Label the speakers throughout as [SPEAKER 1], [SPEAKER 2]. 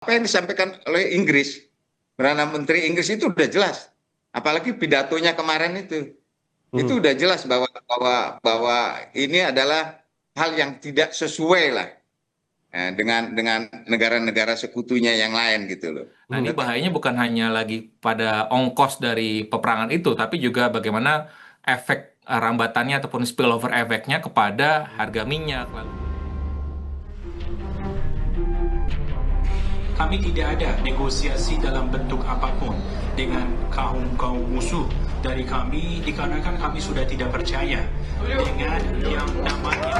[SPEAKER 1] Apa yang disampaikan oleh Inggris, Perdana Menteri Inggris itu udah jelas. Apalagi pidatonya kemarin itu udah jelas bahwa ini adalah hal yang tidak sesuai lah dengan negara-negara sekutunya yang lain gitu loh.
[SPEAKER 2] Nah, ini bahayanya bukan hanya lagi pada ongkos dari peperangan itu, tapi juga bagaimana efek rambatannya ataupun spillover efeknya kepada harga minyak.
[SPEAKER 3] Kami tidak ada negosiasi dalam bentuk apapun dengan kaum musuh dari kami dikarenakan kami sudah tidak percaya dengan yang namanya.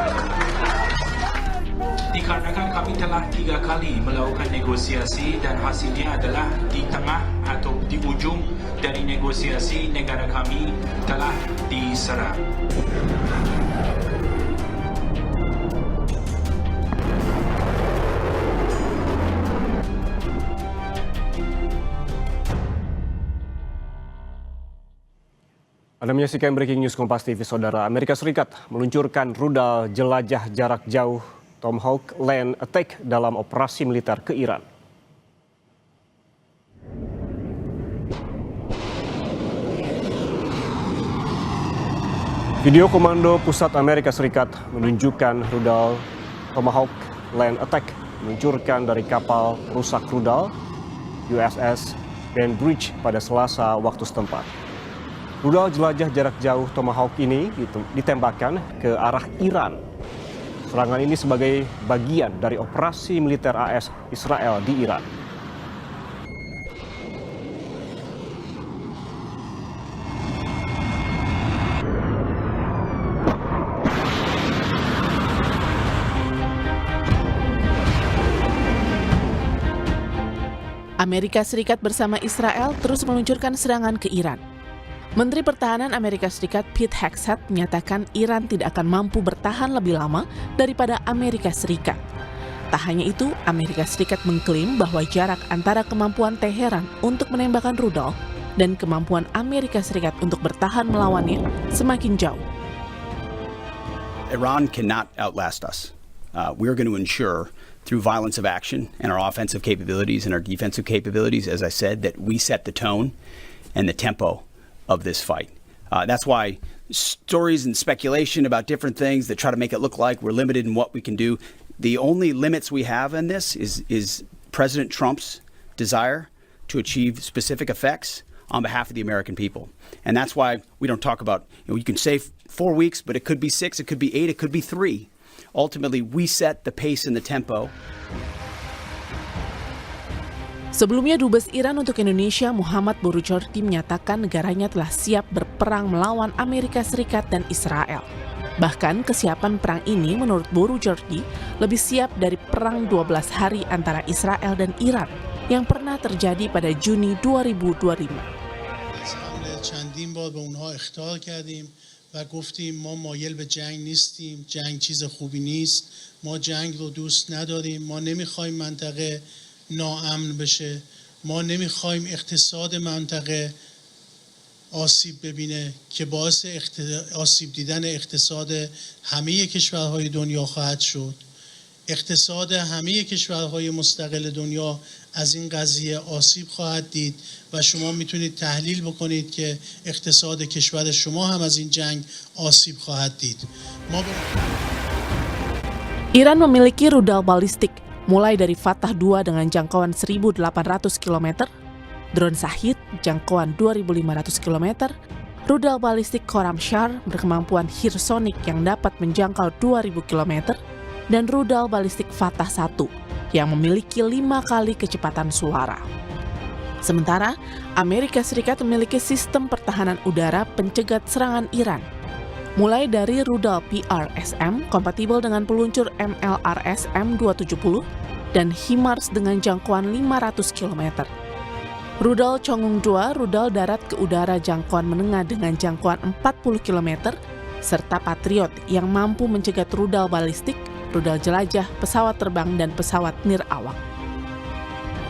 [SPEAKER 3] Dikarenakan kami telah 3 kali melakukan negosiasi dan hasilnya adalah di tengah atau di ujung dari negosiasi negara kami telah diserang.
[SPEAKER 4] Anda menyaksikan Breaking News Kompas TV, Saudara. Amerika Serikat meluncurkan rudal jelajah jarak jauh Tomahawk Land Attack dalam operasi militer ke Iran. Video komando pusat Amerika Serikat menunjukkan rudal Tomahawk Land Attack meluncurkan dari kapal rusak rudal USS Bainbridge pada Selasa waktu setempat. Rudal jelajah jarak jauh Tomahawk ini ditembakkan ke arah Iran. Serangan ini sebagai bagian dari operasi militer AS Israel di Iran.
[SPEAKER 5] Amerika Serikat bersama Israel terus meluncurkan serangan ke Iran. Menteri Pertahanan Amerika Serikat Pete Hegseth menyatakan Iran tidak akan mampu bertahan lebih lama daripada Amerika Serikat. Tak hanya itu, Amerika Serikat mengklaim bahwa jarak antara kemampuan Teheran untuk menembakkan rudal dan kemampuan Amerika Serikat untuk bertahan melawannya semakin jauh.
[SPEAKER 6] Iran cannot outlast us. We're going to ensure through violence of action and our offensive capabilities and our defensive capabilities, as I said, that we set the tone and the tempo of this fight. That's why stories and speculation about different things that try to make it look like we're limited in what we can do. The only limits we have in this is President Trump's desire to achieve specific effects on behalf of the American people. And that's why we don't talk about, you can say 4 weeks, but it could be 6, it could be 8, it could be 3. Ultimately, we set the pace and the tempo.
[SPEAKER 5] Sebelumnya, Dubes Iran untuk Indonesia Muhammad Boroujerdi menyatakan negaranya telah siap berperang melawan Amerika Serikat dan Israel. Bahkan kesiapan perang ini menurut Boroujerdi lebih siap dari perang 12 hari antara Israel dan Iran yang pernah terjadi pada Juni 2025.
[SPEAKER 7] و گفتیم ما مایل به جنگ نیستیم، جنگ چیز خوبی نیست، ما جنگ رو دوست نداریم، ما نمیخوایم منطقه ناامن بشه، ما نمیخوایم اقتصاد منطقه آسیب ببینه که باعث آسیب دیدن اقتصاد همه کشورهای دنیا خواهد شد. اقتصاد همه کشورهای مستقل دنیا از این قضیه آسیب خواهد دید و شما میتونید تحلیل بکنید که اقتصاد کشور شما هم از این جنگ آسیب خواهد دید.
[SPEAKER 5] Iran memiliki rudal balistik mulai dari Fatah 2 dengan jangkauan 1.800 km, drone Shahid jangkauan 2.500 km, rudal balistik Khorramshahr berkemampuan hypersonic yang dapat menjangkau 2.000 km, dan rudal balistik Fatah 1 yang memiliki 5 kali kecepatan suara. Sementara, Amerika Serikat memiliki sistem pertahanan udara pencegat serangan Iran, mulai dari rudal PRSM kompatibel dengan peluncur MLRS M270 dan HIMARS dengan jangkauan 500 km. Rudal Chongung 2, rudal darat ke udara jangkauan menengah dengan jangkauan 40 km, serta Patriot yang mampu mencegat rudal balistik, rudal jelajah, pesawat terbang, dan pesawat nirawak.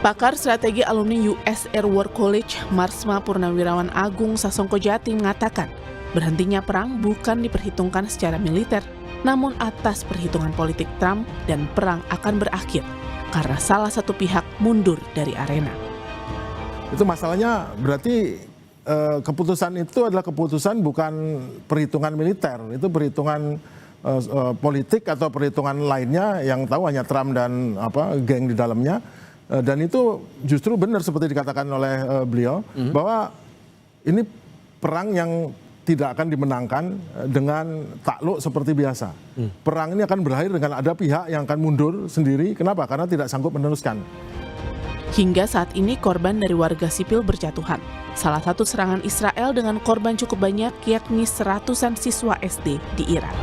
[SPEAKER 5] Pakar strategi alumni US Air War College, Marsma Purnawirawan Agung Sasongkojati mengatakan, berhentinya perang bukan diperhitungkan secara militer, namun atas perhitungan politik Trump dan perang akan berakhir karena salah satu pihak mundur dari arena.
[SPEAKER 8] Itu masalahnya berarti keputusan itu adalah keputusan bukan perhitungan militer, itu perhitungan politik atau perhitungan lainnya yang tahu hanya Trump dan geng di dalamnya. Dan itu justru benar seperti dikatakan oleh beliau bahwa ini perang yang tidak akan dimenangkan dengan takluk seperti biasa. Perang ini akan berakhir dengan ada pihak yang akan mundur sendiri. Kenapa? Karena tidak sanggup meneruskan.
[SPEAKER 5] Hingga saat ini korban dari warga sipil berjatuhan. Salah satu serangan Israel dengan korban cukup banyak yakni seratusan siswa SD di Iran.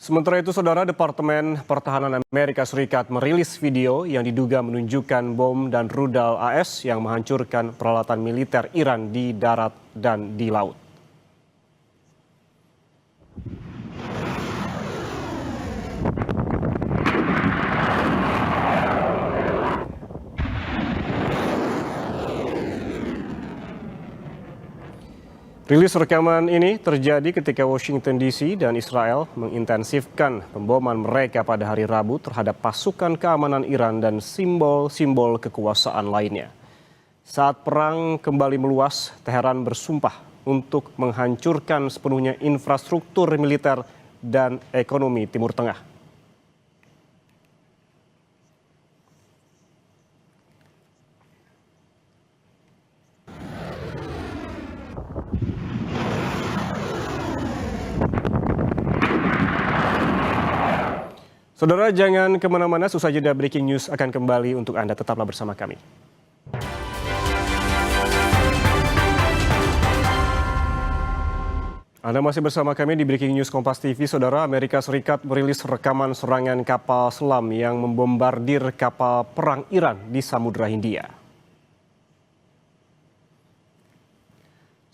[SPEAKER 4] Sementara itu, Saudara, Departemen Pertahanan Amerika Serikat merilis video yang diduga menunjukkan bom dan rudal AS yang menghancurkan peralatan militer Iran di darat dan di laut. Rilis rekaman ini terjadi ketika Washington DC dan Israel mengintensifkan pemboman mereka pada hari Rabu terhadap pasukan keamanan Iran dan simbol-simbol kekuasaan lainnya. Saat perang kembali meluas, Teheran bersumpah untuk menghancurkan sepenuhnya infrastruktur militer dan ekonomi Timur Tengah. Saudara, jangan kemana-mana, susah jeda breaking news akan kembali untuk Anda. Tetaplah bersama kami. Anda masih bersama kami di Breaking News Kompas TV. Saudara, Amerika Serikat merilis rekaman serangan kapal selam yang membombardir kapal perang Iran di Samudra Hindia.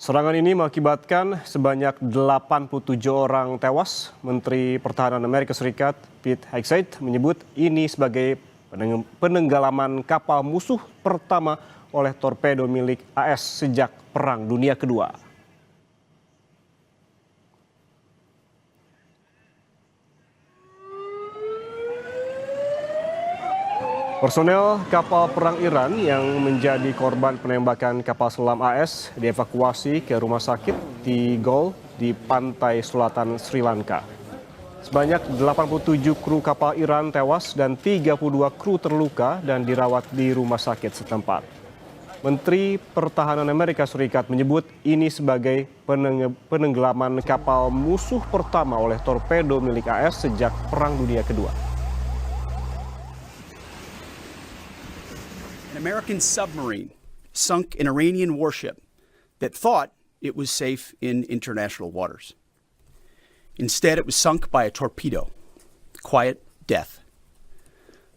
[SPEAKER 4] Serangan ini mengakibatkan sebanyak 87 orang tewas. Menteri Pertahanan Amerika Serikat Pete Hegseth menyebut ini sebagai penenggelaman kapal musuh pertama oleh torpedo milik AS sejak Perang Dunia Kedua. Personel kapal perang Iran yang menjadi korban penembakan kapal selam AS dievakuasi ke rumah sakit di Galle di pantai selatan Sri Lanka. Sebanyak 87 kru kapal Iran tewas dan 32 kru terluka dan dirawat di rumah sakit setempat. Menteri Pertahanan Amerika Serikat menyebut ini sebagai penenggelaman kapal musuh pertama oleh torpedo milik AS sejak Perang Dunia Kedua.
[SPEAKER 6] An American submarine sunk an Iranian warship that thought it was safe in international waters. Instead, it was sunk by a torpedo. Quiet death.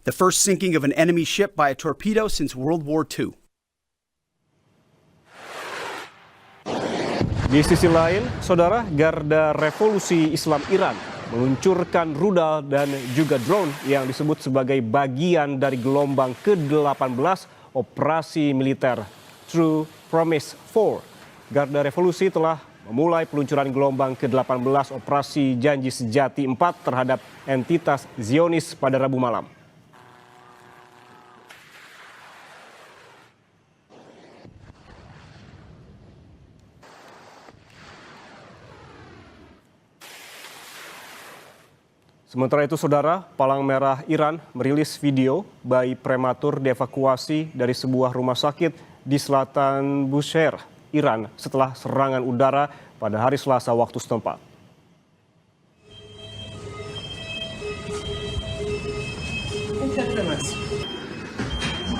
[SPEAKER 6] The first sinking of an enemy ship by a torpedo since World War II.
[SPEAKER 4] Di sisi lain, Saudara, Garda Revolusi Islam Iran meluncurkan rudal dan juga drone yang disebut sebagai bagian dari gelombang ke-18 operasi militer True Promise 4. Garda Revolusi telah memulai peluncuran gelombang ke-18 operasi Janji Sejati 4 terhadap entitas Zionis pada Rabu malam. Sementara itu, Saudara, Palang Merah Iran merilis video bayi prematur dievakuasi dari sebuah rumah sakit di selatan Bushehr, Iran setelah serangan udara pada hari Selasa waktu setempat.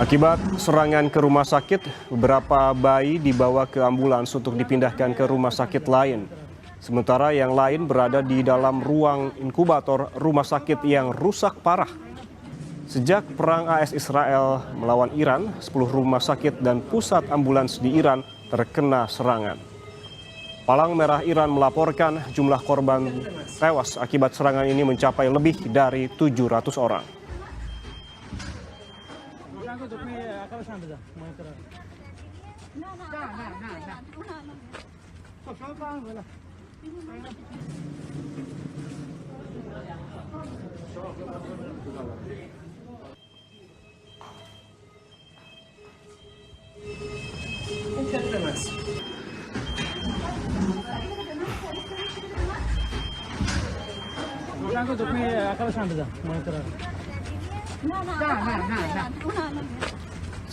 [SPEAKER 4] Akibat serangan ke rumah sakit, beberapa bayi dibawa ke ambulans untuk dipindahkan ke rumah sakit lain. Sementara yang lain berada di dalam ruang inkubator rumah sakit yang rusak parah. Sejak perang AS Israel melawan Iran, 10 rumah sakit dan pusat ambulans di Iran terkena serangan. Palang Merah Iran melaporkan jumlah korban tewas akibat serangan ini mencapai lebih dari 700 orang.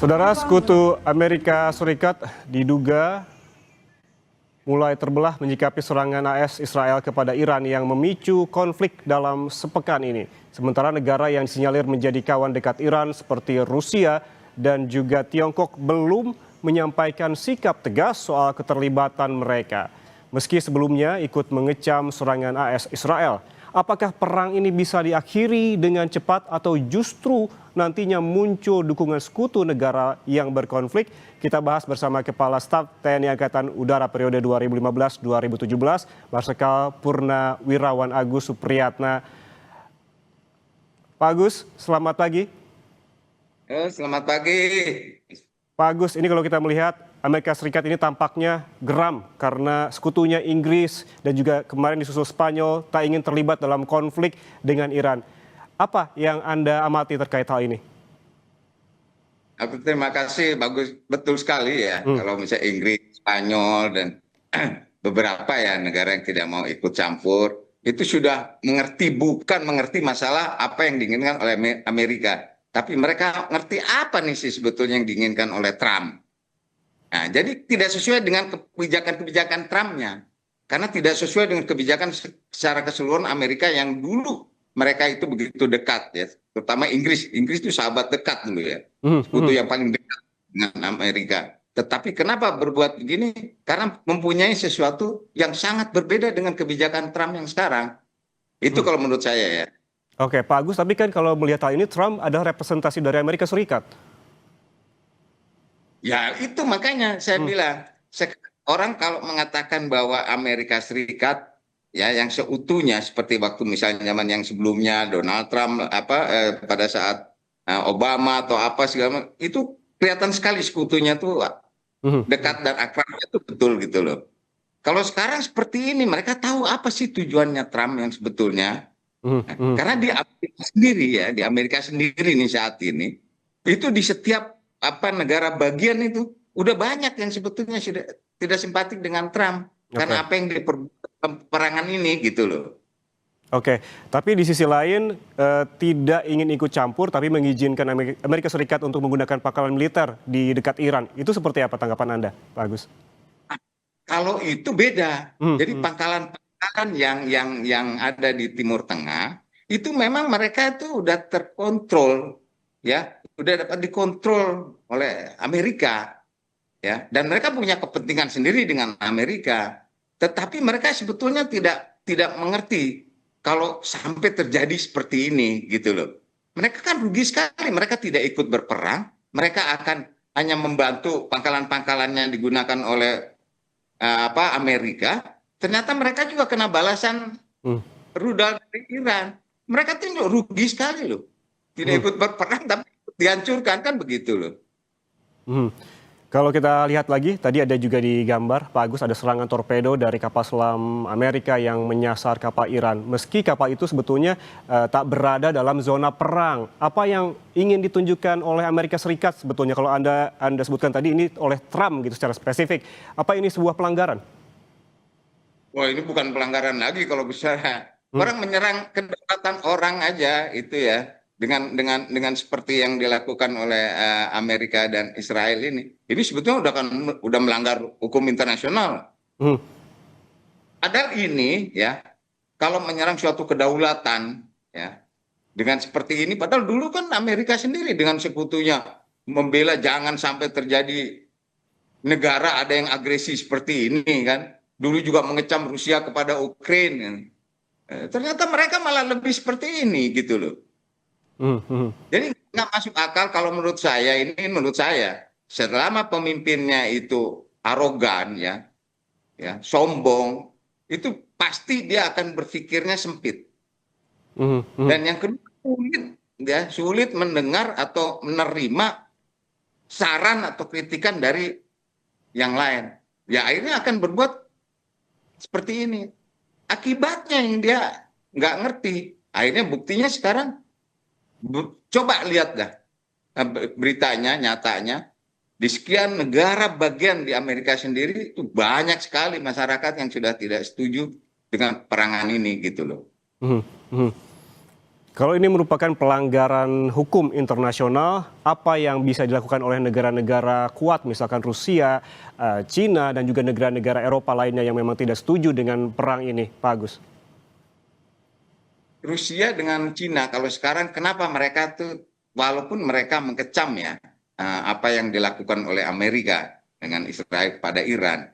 [SPEAKER 4] Saudara, sekutu Amerika Serikat diduga mulai terbelah menyikapi serangan AS Israel kepada Iran yang memicu konflik dalam sepekan ini. Sementara negara yang disinyalir menjadi kawan dekat Iran seperti Rusia dan juga Tiongkok belum menyampaikan sikap tegas soal keterlibatan mereka. Meski sebelumnya ikut mengecam serangan AS Israel. Apakah perang ini bisa diakhiri dengan cepat atau justru nantinya muncul dukungan sekutu negara yang berkonflik? Kita bahas bersama Kepala Staf TNI Angkatan Udara periode 2015-2017, Marsikal Purnawirawan Agus Supriyatna. Pak Agus, selamat pagi.
[SPEAKER 1] Selamat pagi.
[SPEAKER 4] Pak Agus, ini kalau kita melihat Amerika Serikat ini tampaknya geram karena sekutunya Inggris dan juga kemarin disusul Spanyol tak ingin terlibat dalam konflik dengan Iran. Apa yang Anda amati terkait hal ini?
[SPEAKER 1] Aku terima kasih, bagus, betul sekali ya. Kalau misalnya Inggris, Spanyol dan beberapa ya negara yang tidak mau ikut campur itu sudah bukan mengerti masalah apa yang diinginkan oleh Amerika, tapi mereka ngerti apa nih sih sebetulnya yang diinginkan oleh Trump. Nah, jadi tidak sesuai dengan kebijakan-kebijakan Trump-nya. Karena tidak sesuai dengan kebijakan secara keseluruhan Amerika yang dulu mereka itu begitu dekat ya. Terutama Inggris. Inggris itu sahabat dekat dulu ya. Sekutu yang paling dekat dengan Amerika. Tetapi kenapa berbuat begini? Karena mempunyai sesuatu yang sangat berbeda dengan kebijakan Trump yang sekarang. Itu kalau menurut saya ya.
[SPEAKER 4] Oke, Pak Agus, tapi kan kalau melihat hal ini Trump adalah representasi dari Amerika Serikat. Ya
[SPEAKER 1] itu makanya saya bilang orang kalau mengatakan bahwa Amerika Serikat ya yang seutuhnya seperti waktu misalnya zaman yang sebelumnya Donald Trump pada saat Obama atau apa segala itu kelihatan sekali sekutunya tuh dekat dan akrabnya itu betul gitu loh. Kalau sekarang seperti ini mereka tahu apa sih tujuannya Trump yang sebetulnya. Karena di Amerika sendiri nih saat ini itu di setiap negara bagian itu udah banyak yang sebetulnya sudah tidak simpatik dengan Trump karena apa yang diperbuat perangan ini gitu loh.
[SPEAKER 4] Oke, tapi di sisi lain tidak ingin ikut campur tapi mengizinkan Amerika Serikat untuk menggunakan pangkalan militer di dekat Iran. Itu seperti apa tanggapan Anda, Pak Agus?
[SPEAKER 1] Kalau itu beda. Jadi pangkalan yang ada di Timur Tengah itu memang mereka itu udah terkontrol ya. Sudah dapat dikontrol oleh Amerika ya, dan mereka punya kepentingan sendiri dengan Amerika, tetapi mereka sebetulnya tidak mengerti kalau sampai terjadi seperti ini gitu loh. Mereka kan rugi sekali, mereka tidak ikut berperang, mereka akan hanya membantu pangkalan-pangkalannya yang digunakan oleh Amerika. Ternyata mereka juga kena balasan rudal dari Iran. Mereka tuh rugi sekali loh, tidak ikut berperang tapi dihancurkan, kan begitu loh.
[SPEAKER 4] Kalau kita lihat lagi, tadi ada juga di gambar, Pak Agus, ada serangan torpedo dari kapal selam Amerika yang menyasar kapal Iran. Meski kapal itu sebetulnya tak berada dalam zona perang. Apa yang ingin ditunjukkan oleh Amerika Serikat sebetulnya? Kalau Anda sebutkan tadi ini oleh Trump gitu secara spesifik. Apa ini sebuah pelanggaran?
[SPEAKER 1] Wah, ini bukan pelanggaran lagi kalau bisa. Orang menyerang kedaulatan orang aja itu ya. Dengan seperti yang dilakukan oleh Amerika dan Israel ini sebetulnya udah melanggar hukum internasional. Padahal ini ya kalau menyerang suatu kedaulatan ya dengan seperti ini, padahal dulu kan Amerika sendiri dengan sekutunya membela jangan sampai terjadi negara ada yang agresi seperti ini kan. Dulu juga mengecam Rusia kepada Ukraina. Ternyata mereka malah lebih seperti ini gitu loh. Jadi nggak masuk akal kalau menurut saya selama pemimpinnya itu arogan ya sombong, itu pasti dia akan berpikirnya sempit. Dan yang kedua sulit mendengar atau menerima saran atau kritikan dari yang lain. Ya akhirnya akan berbuat seperti ini. akibatnya yang dia nggak ngerti. Akhirnya buktinya sekarang, coba lihat dah beritanya, nyatanya, di sekian negara bagian di Amerika sendiri itu banyak sekali masyarakat yang sudah tidak setuju dengan peperangan ini gitu loh.
[SPEAKER 4] Kalau ini merupakan pelanggaran hukum internasional, apa yang bisa dilakukan oleh negara-negara kuat, misalkan Rusia, Cina, dan juga negara-negara Eropa lainnya yang memang tidak setuju dengan perang ini, Pak Agus?
[SPEAKER 1] Rusia dengan Cina, kalau sekarang kenapa mereka tuh, walaupun mereka mengecam ya, apa yang dilakukan oleh Amerika dengan Israel pada Iran,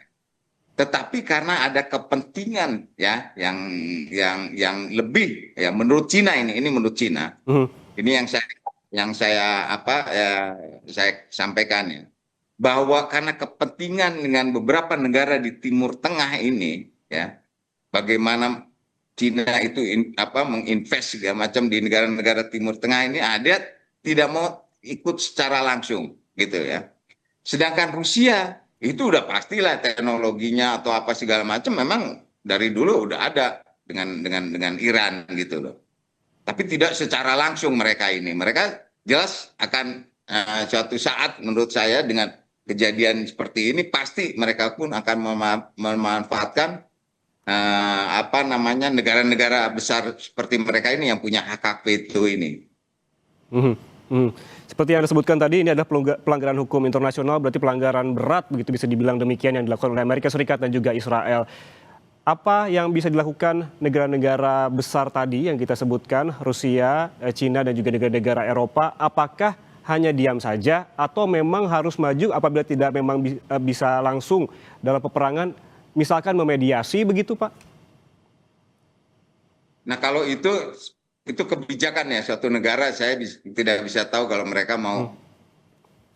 [SPEAKER 1] tetapi karena ada kepentingan ya yang lebih ya menurut Cina ini menurut Cina. Ini yang saya sampaikan ya, bahwa karena kepentingan dengan beberapa negara di Timur Tengah ini ya, bagaimana Cina itu menginvest segala macam di negara-negara Timur Tengah ini, ada tidak mau ikut secara langsung gitu ya. Sedangkan Rusia itu udah pastilah teknologinya atau apa segala macam memang dari dulu udah ada dengan Iran gitu loh. Tapi tidak secara langsung mereka ini. Mereka jelas akan suatu saat menurut saya dengan kejadian seperti ini pasti mereka pun akan memanfaatkan negara-negara besar seperti mereka ini yang punya hak veto ini.
[SPEAKER 4] Seperti yang Anda sebutkan tadi, ini adalah pelanggaran hukum internasional, berarti pelanggaran berat, begitu bisa dibilang demikian, yang dilakukan oleh Amerika Serikat dan juga Israel. Apa yang bisa dilakukan negara-negara besar tadi yang kita sebutkan, Rusia, Cina, dan juga negara-negara Eropa, apakah hanya diam saja atau memang harus maju apabila tidak memang bisa langsung dalam peperangan, misalkan memediasi begitu, Pak?
[SPEAKER 1] Nah, kalau itu kebijakan ya suatu negara, saya tidak bisa tahu kalau mereka mau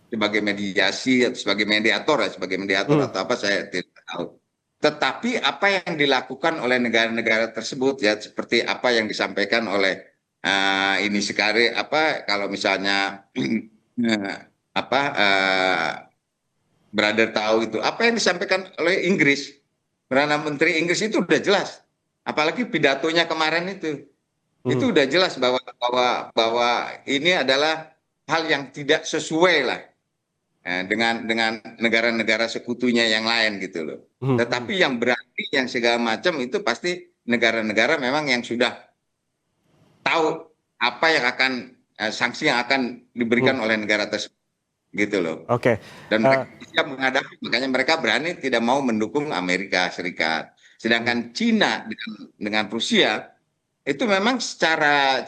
[SPEAKER 1] sebagai mediasi atau sebagai mediator atau apa, saya tidak tahu. Tetapi apa yang dilakukan oleh negara-negara tersebut ya seperti apa yang disampaikan oleh ini sekarang kalau misalnya brother tahu itu apa yang disampaikan oleh Inggris, Perdana Menteri Inggris itu udah jelas, apalagi pidatonya kemarin itu udah jelas bahwa ini adalah hal yang tidak sesuai lah dengan negara-negara sekutunya yang lain gitu loh. Tetapi yang berarti yang segala macam itu pasti negara-negara memang yang sudah tahu apa yang akan sanksi yang akan diberikan oleh negara tersebut gitu loh.
[SPEAKER 4] Oke.
[SPEAKER 1] Dan mereka siap menghadapi, makanya mereka berani tidak mau mendukung Amerika Serikat. Sedangkan Cina dengan Rusia itu memang secara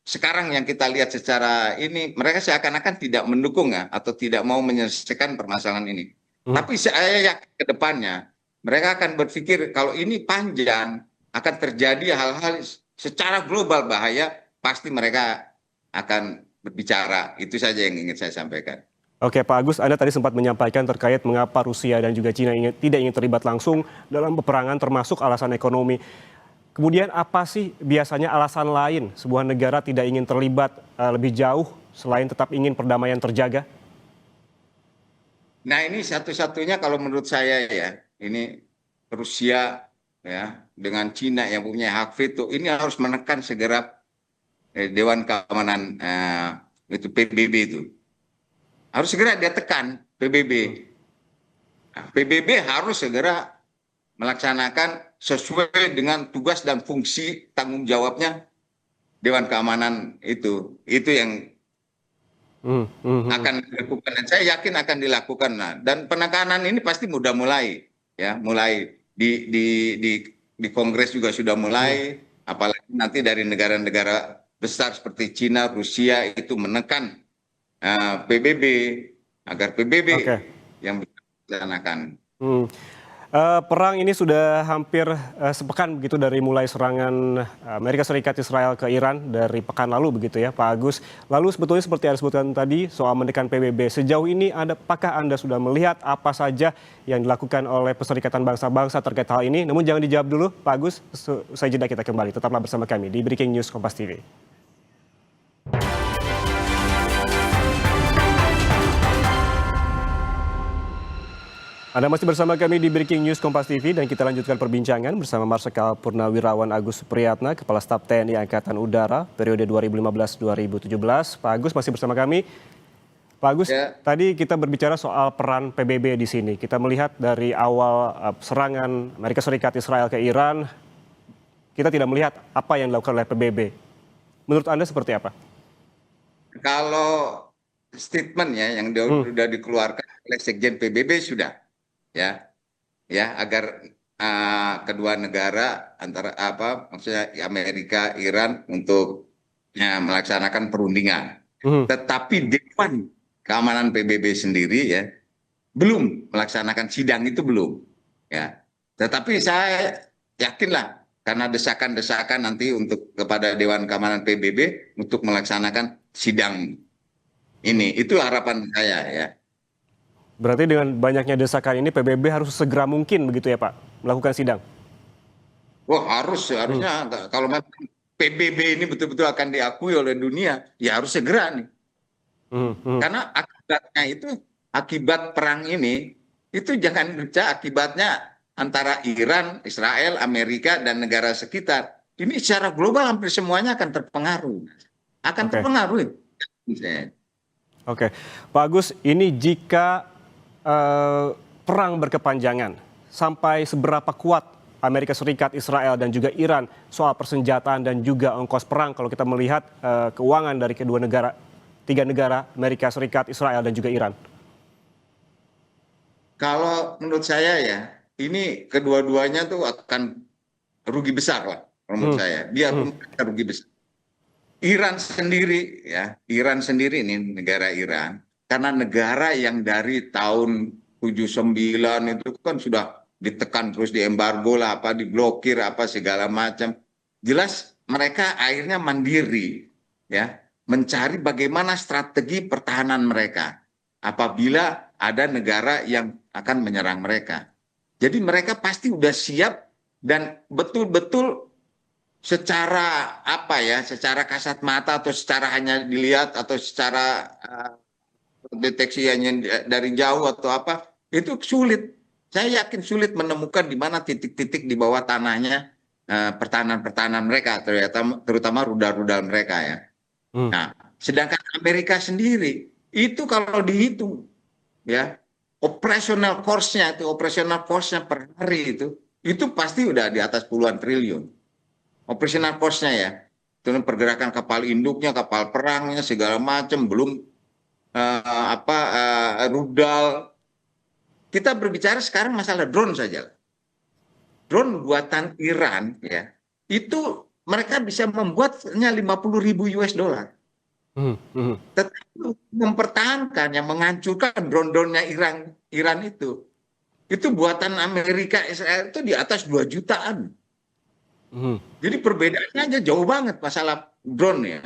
[SPEAKER 1] sekarang yang kita lihat secara ini mereka seakan-akan tidak mendukung ya atau tidak mau menyelesaikan permasalahan ini. Tapi saya yakin ke depannya mereka akan berpikir kalau ini panjang akan terjadi hal-hal secara global bahaya, pasti mereka akan berbicara. Itu saja yang ingin saya sampaikan.
[SPEAKER 4] Oke, Pak Agus, Anda tadi sempat menyampaikan terkait mengapa Rusia dan juga Cina tidak ingin terlibat langsung dalam peperangan termasuk alasan ekonomi. Kemudian apa sih biasanya alasan lain sebuah negara tidak ingin terlibat lebih jauh selain tetap ingin perdamaian terjaga?
[SPEAKER 1] Nah, ini satu-satunya kalau menurut saya ya, ini Rusia ya dengan Cina yang punya hak veto ini harus menekan segera Dewan Keamanan itu PBB itu. Harus segera dia tekan PBB. Nah, PBB harus segera melaksanakan sesuai dengan tugas dan fungsi tanggung jawabnya Dewan Keamanan itu yang akan dilakukan, dan saya yakin akan dilakukan. Nah, dan penekanan ini pasti mulai di Kongres juga sudah mulai, apalagi nanti dari negara-negara besar seperti Cina, Rusia itu menekan PBB agar PBB yang dilaksanakan.
[SPEAKER 4] Perang ini sudah hampir sepekan begitu dari mulai serangan Amerika Serikat Israel ke Iran dari pekan lalu begitu ya Pak Agus. Lalu sebetulnya seperti yang disebutkan tadi soal menekan PBB, sejauh ini apakah Anda sudah melihat apa saja yang dilakukan oleh Perserikatan Bangsa-Bangsa terkait hal ini? Namun jangan dijawab dulu Pak Agus, usai jeda kita kembali. Tetaplah bersama kami di Breaking News Kompas TV. Anda masih bersama kami di Breaking News Kompas TV dan kita lanjutkan perbincangan bersama Marsikal Purnawirawan Agus Supriyatna, Kepala Staf TNI Angkatan Udara periode 2015-2017. Pak Agus masih bersama kami. Pak Agus, tadi kita berbicara soal peran PBB di sini. Kita melihat dari awal serangan Amerika Serikat Israel ke Iran, kita tidak melihat apa yang dilakukan oleh PBB. Menurut Anda seperti apa?
[SPEAKER 1] Kalau statement ya yang sudah dikeluarkan oleh Sekjen PBB sudah. Ya agar kedua negara antara maksudnya Amerika Iran untuk melaksanakan perundingan. Tetapi Dewan Keamanan PBB sendiri ya belum melaksanakan sidang itu belum ya. Tetapi saya yakinlah karena desakan-desakan nanti untuk kepada Dewan Keamanan PBB untuk melaksanakan sidang ini, itu harapan saya ya.
[SPEAKER 4] Berarti dengan banyaknya desakan ini PBB harus segera mungkin begitu ya Pak melakukan sidang?
[SPEAKER 1] Wah harusnya kalau memang PBB ini betul-betul akan diakui oleh dunia ya harus segera nih. Karena akibatnya itu akibat perang ini itu jangan baca akibatnya antara Iran, Israel, Amerika dan negara sekitar. Ini secara global hampir semuanya akan terpengaruh. Terpengaruh.
[SPEAKER 4] Oke, Pak Agus, ini jika perang berkepanjangan, sampai seberapa kuat Amerika Serikat, Israel, dan juga Iran soal persenjataan dan juga ongkos perang kalau kita melihat keuangan dari tiga negara Amerika Serikat, Israel, dan juga Iran?
[SPEAKER 1] Kalau menurut saya ya, ini kedua-duanya tuh akan rugi besar lah menurut saya. Dia rugi besar. Iran sendiri nih negara Iran. Karena negara yang dari tahun 79 itu kan sudah ditekan terus diembargo lah, diblokir segala macam. Jelas mereka akhirnya mandiri ya, mencari bagaimana strategi pertahanan mereka apabila ada negara yang akan menyerang mereka. Jadi mereka pasti udah siap dan betul-betul secara secara kasat mata atau secara hanya dilihat atau secara deteksi hanya dari jauh atau itu sulit. Saya yakin sulit menemukan di mana titik-titik di bawah tanahnya pertahanan mereka, terutama rudal-rudal mereka ya. Nah, sedangkan Amerika sendiri itu kalau dihitung ya operational cost-nya per hari itu pasti udah di atas puluhan triliun. Operational cost-nya ya, itu pergerakan kapal induknya, kapal perangnya segala macam, belum rudal. Kita berbicara sekarang masalah drone saja. Drone buatan Iran ya, itu mereka bisa membuatnya 50.000 US dollar. Tetapi mempertahankan yang menghancurkan drone-drone-nya Iran itu buatan Amerika Israel itu di atas 2 jutaan. Jadi perbedaannya aja jauh banget masalah drone ya.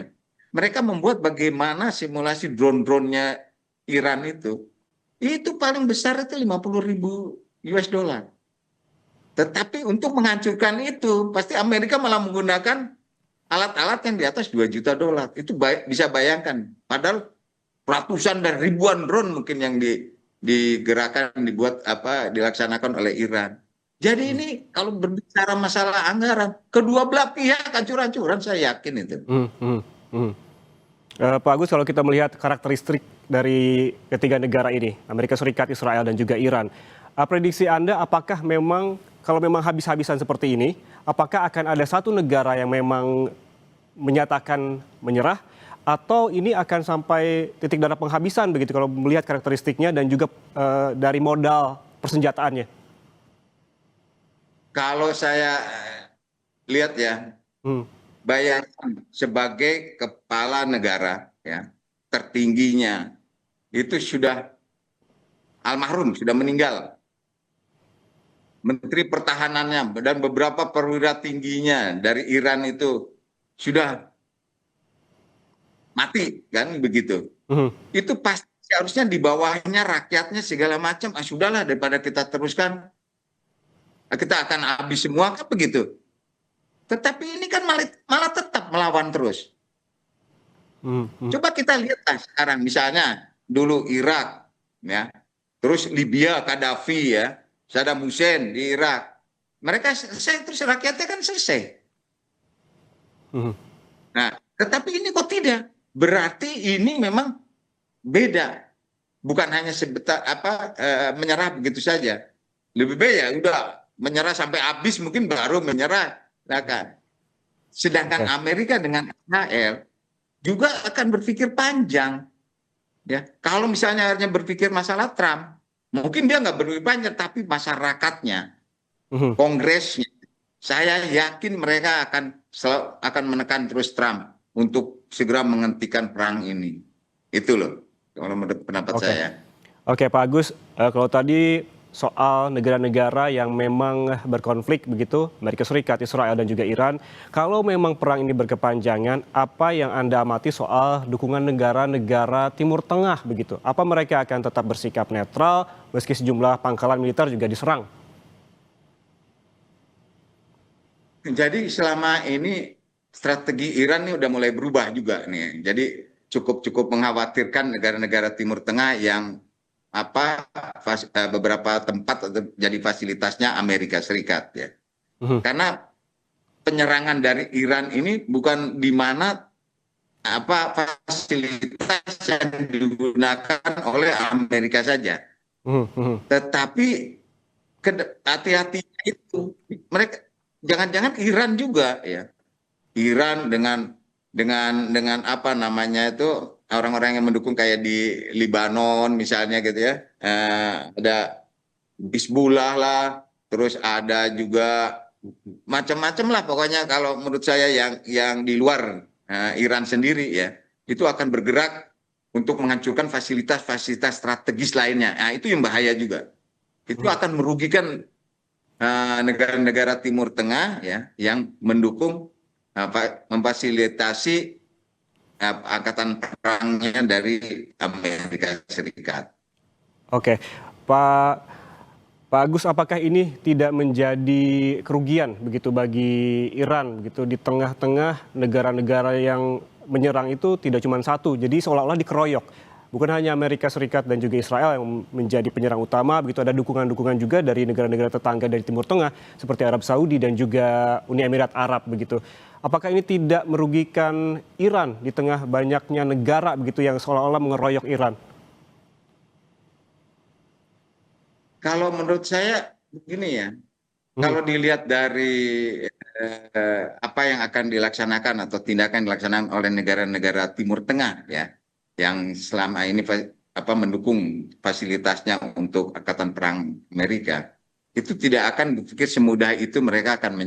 [SPEAKER 1] Mereka membuat bagaimana simulasi drone-drone-nya Iran itu paling besar itu 50.000 US dollar. Tetapi untuk menghancurkan itu pasti Amerika malah menggunakan alat-alat yang di atas 2 juta dolar. Itu bisa bayangkan. Padahal ratusan dan ribuan drone mungkin yang digerakkan, dilaksanakan oleh Iran. Jadi ini kalau berbicara masalah anggaran, kedua belah pihak hancur-hancuran, saya yakin itu.
[SPEAKER 4] Pak Agus, kalau kita melihat karakteristik dari ketiga negara ini, Amerika Serikat, Israel, dan juga Iran, prediksi Anda apakah memang, kalau memang habis-habisan seperti ini, apakah akan ada satu negara yang memang menyatakan menyerah, atau ini akan sampai titik darah penghabisan begitu kalau melihat karakteristiknya dan juga dari modal persenjataannya?
[SPEAKER 1] Kalau saya lihat ya, bayangkan sebagai kepala negara ya tertingginya itu sudah almarhum, sudah meninggal. Menteri Pertahanannya dan beberapa perwira tingginya dari Iran itu sudah mati kan begitu. Itu pasti harusnya di bawahnya rakyatnya segala macam. Sudahlah daripada kita teruskan, kita akan habis semua kan begitu. Tetapi ini kan malah tetap melawan terus. Coba kita lihat sekarang misalnya dulu Irak ya, terus Libya, Gaddafi ya, Saddam Hussein di Irak. Mereka selesai, terus rakyatnya kan selesai. Nah, tetapi ini kok tidak? Berarti ini memang beda. Bukan hanya sebentar menyerah begitu saja. Lebih baik ya udah menyerah sampai habis mungkin baru menyerah. Nah, kan. Sedangkan Amerika dengan Israel juga akan berpikir panjang. Ya, kalau misalnya hanya berpikir masalah Trump, mungkin dia nggak berpikir panjang, tapi masyarakatnya, Kongresnya, saya yakin mereka akan menekan terus Trump untuk segera menghentikan perang ini. Itu loh, kalau menurut pendapat saya.
[SPEAKER 4] Oke, Pak Agus, kalau tadi soal negara-negara yang memang berkonflik begitu, Amerika Serikat, Israel, dan juga Iran, kalau memang perang ini berkepanjangan, apa yang Anda amati soal dukungan negara-negara Timur Tengah begitu? Apa mereka akan tetap bersikap netral meski sejumlah pangkalan militer juga diserang?
[SPEAKER 1] Jadi selama ini strategi Iran ini udah mulai berubah juga nih. Jadi cukup mengkhawatirkan negara-negara Timur Tengah yang beberapa tempat jadi fasilitasnya Amerika Serikat ya. Karena penyerangan dari Iran ini bukan di mana fasilitas yang digunakan oleh Amerika saja. Tetapi hati-hatinya itu mereka jangan-jangan Iran juga ya. Iran dengan apa namanya itu orang-orang yang mendukung kayak di Libanon misalnya gitu ya. Ada Hizbullah lah, terus ada juga macam-macam lah pokoknya kalau menurut saya yang di luar Iran sendiri ya. Itu akan bergerak untuk menghancurkan fasilitas-fasilitas strategis lainnya. Nah, itu yang bahaya juga. Itu akan merugikan negara-negara Timur Tengah ya yang mendukung memfasilitasi angkatan perangnya dari Amerika Serikat.
[SPEAKER 4] Oke, Pak Agus, apakah ini tidak menjadi kerugian begitu bagi Iran begitu di tengah-tengah negara-negara yang menyerang itu tidak cuma satu, jadi seolah-olah dikeroyok. Bukan hanya Amerika Serikat dan juga Israel yang menjadi penyerang utama, begitu ada dukungan-dukungan juga dari negara-negara tetangga dari Timur Tengah seperti Arab Saudi dan juga Uni Emirat Arab begitu. Apakah ini tidak merugikan Iran di tengah banyaknya negara begitu yang seolah-olah mengeroyok Iran?
[SPEAKER 1] Kalau menurut saya begini ya, kalau dilihat dari apa yang akan dilaksanakan atau tindakan dilaksanakan oleh negara-negara Timur Tengah ya, yang selama ini mendukung fasilitasnya untuk angkatan perang Amerika, itu tidak akan berpikir semudah itu mereka akan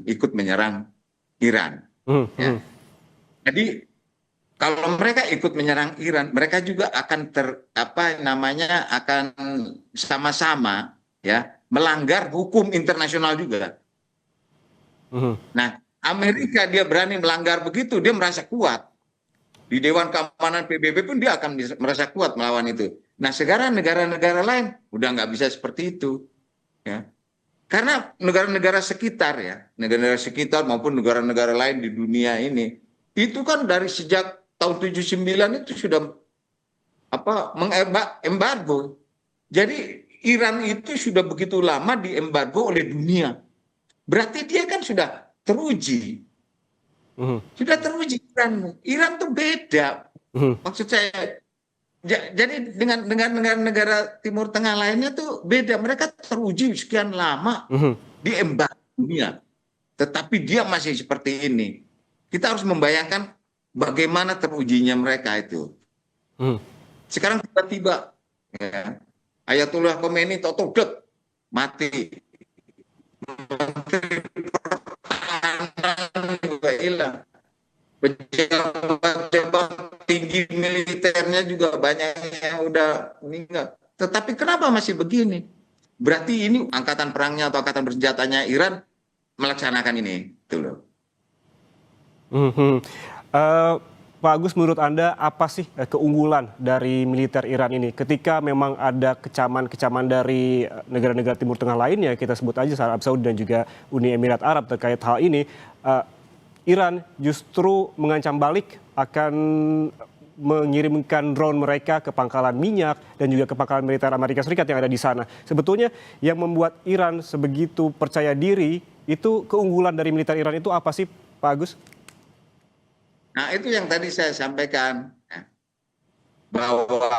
[SPEAKER 1] ikut menyerang Iran. Ya. Jadi kalau mereka ikut menyerang Iran, mereka juga akan akan sama-sama ya melanggar hukum internasional juga. Nah, Amerika dia berani melanggar begitu, dia merasa kuat. Di Dewan Keamanan PBB pun dia akan merasa kuat melawan itu. Nah, sekarang negara-negara lain udah nggak bisa seperti itu. Ya. Karena negara-negara sekitar ya, negara-negara sekitar maupun negara-negara lain di dunia ini, itu kan dari sejak tahun 79 itu sudah mengembargo. Jadi Iran itu sudah begitu lama diembargo oleh dunia. Berarti dia kan sudah teruji. Sudah teruji Iran tuh beda. Maksud saya, jadi dengan negara Timur Tengah lainnya tuh beda. Mereka teruji sekian lama di embargo dunia, tetapi dia masih seperti ini. Kita harus membayangkan bagaimana terujinya mereka itu. Sekarang tiba-tiba ya, Ayatullah Khomeini toto mati. Menteri Pertahanan juga hilang. Pejabat tinggi militernya juga banyak yang udah meninggal. Tetapi kenapa masih begini? Berarti ini angkatan perangnya atau angkatan bersenjatanya Iran melaksanakan ini. Itu loh.
[SPEAKER 4] Pak Agus, menurut Anda apa sih keunggulan dari militer Iran ini? Ketika memang ada kecaman-kecaman dari negara-negara Timur Tengah lainnya, kita sebut aja Arab Saudi dan juga Uni Emirat Arab terkait hal ini, Iran justru mengancam balik akan mengirimkan drone mereka ke pangkalan minyak dan juga ke pangkalan militer Amerika Serikat yang ada di sana. Sebetulnya yang membuat Iran sebegitu percaya diri itu keunggulan dari militer Iran itu apa sih, Pak Agus?
[SPEAKER 1] Nah, itu yang tadi saya sampaikan, ya, bahwa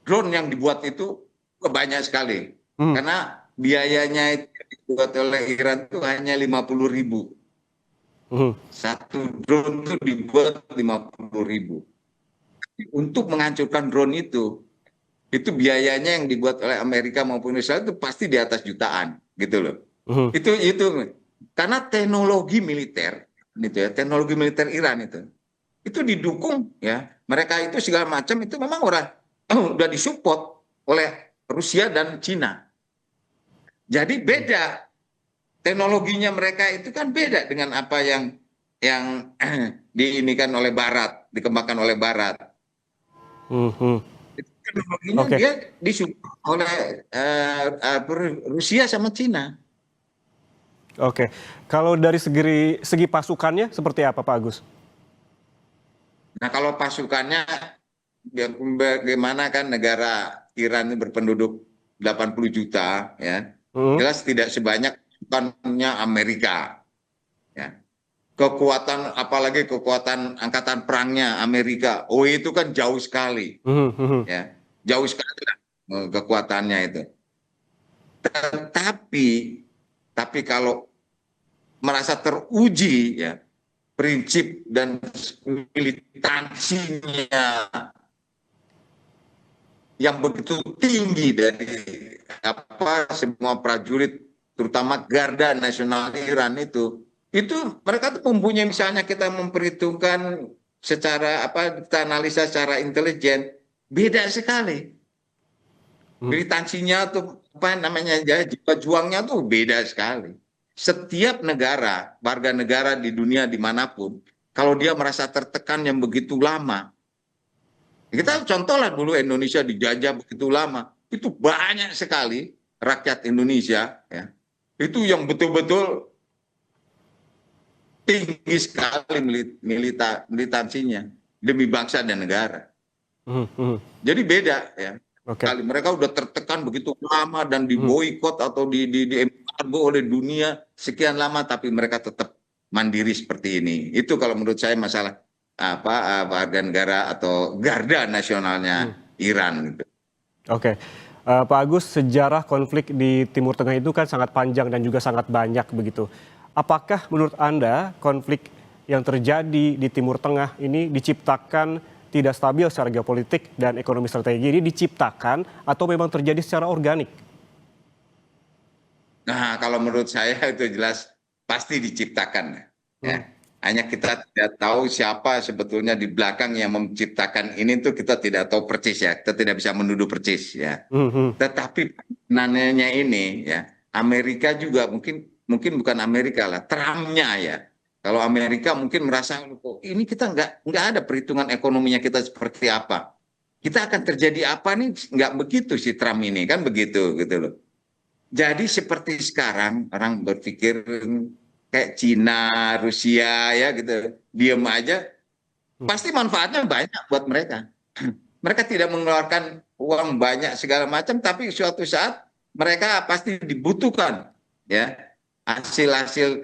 [SPEAKER 1] drone yang dibuat itu banyak sekali. Karena biayanya itu dibuat oleh Iran itu hanya 50.000. Satu drone itu dibuat 50.000. Untuk menghancurkan drone itu biayanya yang dibuat oleh Amerika maupun Israel itu pasti di atas jutaan, gitu loh. Itu karena teknologi militer, gitu ya, teknologi militer Iran itu didukung, ya, mereka itu segala macam itu memang udah disupport oleh Rusia dan Cina. Jadi beda. Teknologinya mereka itu kan beda dengan apa yang diinikan oleh Barat, dikembangkan oleh Barat. Teknologinya dia disupport oleh Rusia sama Cina.
[SPEAKER 4] Oke, kalau dari segi pasukannya seperti apa, Pak Agus?
[SPEAKER 1] Nah, kalau pasukannya, bagaimana kan negara Iran ini berpenduduk 80 juta, ya, jelas tidak sebanyak pasukannya Amerika, ya. Kekuatan, apalagi kekuatan angkatan perangnya Amerika, itu kan jauh sekali, ya, jauh sekali lah kekuatannya itu. Tapi kalau merasa teruji, ya, prinsip dan militansinya yang begitu tinggi dari semua prajurit, terutama Garda Nasional Iran itu mereka tuh mempunyai, misalnya kita memperhitungkan secara kita analisa secara intelijen, beda sekali. Militansinya tuh jiwa juangnya tuh beda sekali. Setiap negara, warga negara di dunia dimanapun, kalau dia merasa tertekan yang begitu lama, kita contohlah dulu Indonesia dijajah begitu lama, itu banyak sekali rakyat Indonesia, ya, itu yang betul-betul tinggi sekali militansinya demi bangsa dan negara. Jadi beda, ya. Mereka udah tertekan begitu lama dan diboikot atau diembargo oleh dunia sekian lama, tapi mereka tetap mandiri seperti ini. Itu kalau menurut saya masalah warga negara atau garda nasionalnya Iran. Gitu.
[SPEAKER 4] Oke, Pak Agus, sejarah konflik di Timur Tengah itu kan sangat panjang dan juga sangat banyak begitu. Apakah menurut Anda konflik yang terjadi di Timur Tengah ini diciptakan tidak stabil secara geopolitik dan ekonomi strategi, ini diciptakan atau memang terjadi secara organik?
[SPEAKER 1] Nah, kalau menurut saya itu jelas pasti diciptakan. Ya. Hanya kita tidak tahu siapa sebetulnya di belakang yang menciptakan ini, itu kita tidak tahu persis, ya. Kita tidak bisa menuduh persis, ya. Tetapi nanya ini, ya, Amerika juga mungkin bukan Amerika lah, Trumpnya, ya. Kalau Amerika mungkin merasa, ini kita nggak ada perhitungan ekonominya kita seperti apa. Kita akan terjadi apa nih, nggak begitu si Trump ini, kan begitu, gitu loh. Jadi seperti sekarang orang berpikir kayak Cina, Rusia, ya gitu, diem aja, pasti manfaatnya banyak buat mereka. Mereka tidak mengeluarkan uang banyak segala macam, tapi suatu saat mereka pasti dibutuhkan, ya, hasil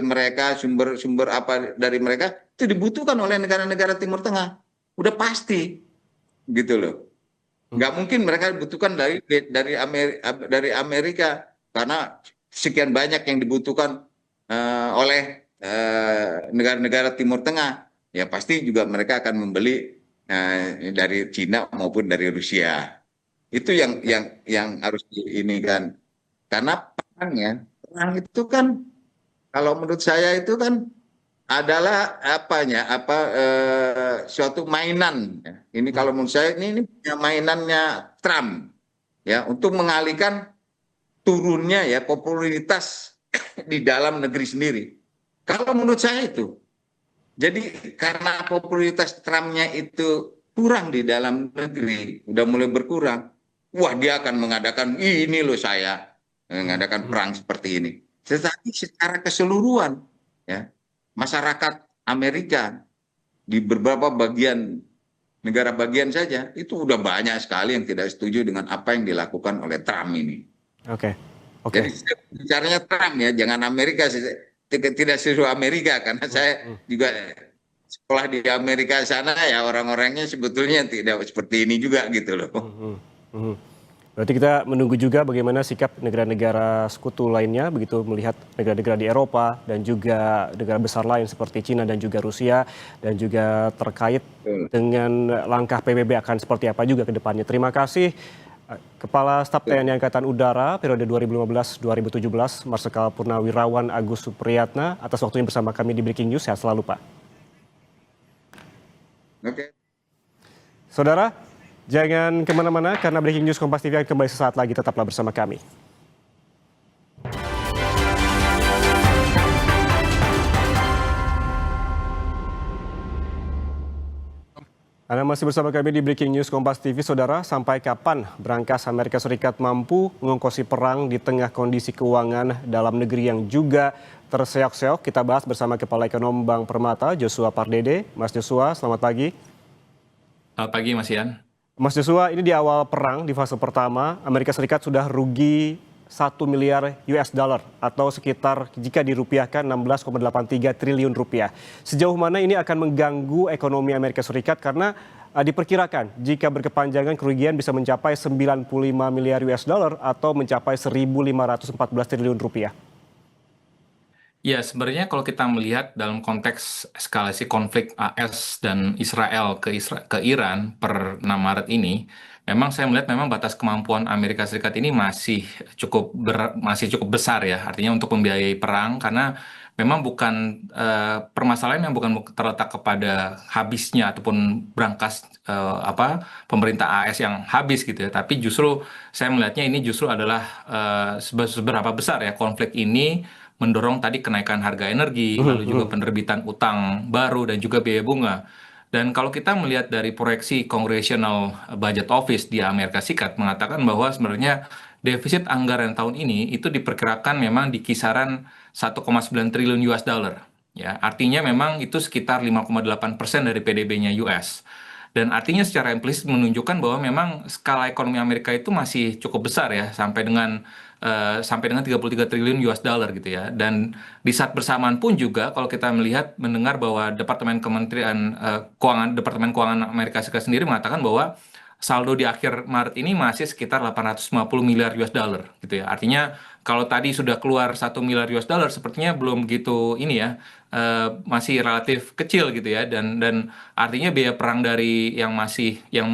[SPEAKER 1] mereka, sumber apa dari mereka itu dibutuhkan oleh negara-negara Timur Tengah, udah pasti, gitu loh. Nggak mungkin mereka dibutuhkan dari Amerika, karena sekian banyak yang dibutuhkan oleh negara-negara Timur Tengah, ya pasti juga mereka akan membeli dari Cina maupun dari Rusia. Itu yang harus diinikan. Karena perang itu kan, kalau menurut saya itu kan adalah suatu mainan. Ini kalau menurut saya ini mainannya Trump, ya, untuk mengalihkan turunnya, ya, popularitas di dalam negeri sendiri. Kalau menurut saya itu, jadi karena popularitas Trumpnya itu kurang di dalam negeri, udah mulai berkurang, wah dia akan mengadakan ini loh, saya mengadakan perang seperti ini. Tetapi secara keseluruhan, ya, masyarakat Amerika di beberapa bagian negara bagian saja itu udah banyak sekali yang tidak setuju dengan apa yang dilakukan oleh Trump ini.
[SPEAKER 4] Oke.
[SPEAKER 1] Jadi bicaranya Trump ya, jangan Amerika, tidak seluruh Amerika, karena saya juga sekolah di Amerika sana ya, orang-orangnya sebetulnya tidak seperti ini juga gitu loh.
[SPEAKER 4] Berarti kita menunggu juga bagaimana sikap negara-negara sekutu lainnya, begitu melihat negara-negara di Eropa dan juga negara besar lain seperti Cina dan juga Rusia, dan juga terkait dengan langkah PBB akan seperti apa juga ke depannya. Terima kasih Kepala Staf TNI Angkatan Udara periode 2015-2017, Marsikal Purnawirawan Agus Supriyatna, atas waktunya bersama kami di Breaking News. Sehat selalu, Pak.
[SPEAKER 1] Oke.
[SPEAKER 4] Saudara, jangan kemana-mana karena Breaking News Kompas TV akan kembali sesaat lagi. Tetaplah bersama kami. Anda masih bersama kami di Breaking News Kompas TV. Saudara, sampai kapan berangkas Amerika Serikat mampu mengongkosi perang di tengah kondisi keuangan dalam negeri yang juga terseok-seok? Kita bahas bersama Kepala Ekonom Bank Permata, Joshua Pardede. Mas Joshua, selamat pagi.
[SPEAKER 2] Selamat pagi, Mas Ian.
[SPEAKER 4] Mas Joshua, ini di awal perang, di fase pertama, Amerika Serikat sudah rugi 1 miliar US dollar atau sekitar jika dirupiahkan 16,83 triliun rupiah. Sejauh mana ini akan mengganggu ekonomi Amerika Serikat karena diperkirakan jika berkepanjangan kerugian bisa mencapai 95 miliar US dollar atau mencapai 1.514 triliun rupiah.
[SPEAKER 2] Ya, sebenarnya kalau kita melihat dalam konteks eskalasi konflik AS dan Israel ke Iran per 6 Maret ini, memang saya melihat memang batas kemampuan Amerika Serikat ini masih cukup besar ya, artinya untuk membiayai perang, karena memang bukan permasalahan yang bukan terletak kepada habisnya ataupun berangkas pemerintah AS yang habis gitu ya, tapi justru saya melihatnya ini justru adalah seberapa besar ya konflik ini mendorong tadi kenaikan harga energi, lalu juga penerbitan utang baru dan juga biaya bunga. Dan kalau kita melihat dari proyeksi Congressional Budget Office di Amerika Serikat mengatakan bahwa sebenarnya defisit anggaran tahun ini itu diperkirakan memang di kisaran 1,9 triliun US dollar. Ya, artinya memang itu sekitar 5,8% dari PDB-nya US. Dan artinya secara implisit menunjukkan bahwa memang skala ekonomi Amerika itu masih cukup besar ya, sampai dengan 33 triliun US dollar gitu ya. Dan di saat bersamaan pun juga kalau kita mendengar bahwa Departemen Keuangan Amerika Serikat sendiri mengatakan bahwa saldo di akhir Maret ini masih sekitar 850 miliar US dollar gitu ya. Artinya kalau tadi sudah keluar 1 miliar US dollar sepertinya belum begitu ini ya, masih relatif kecil gitu ya, dan artinya biaya perang dari yang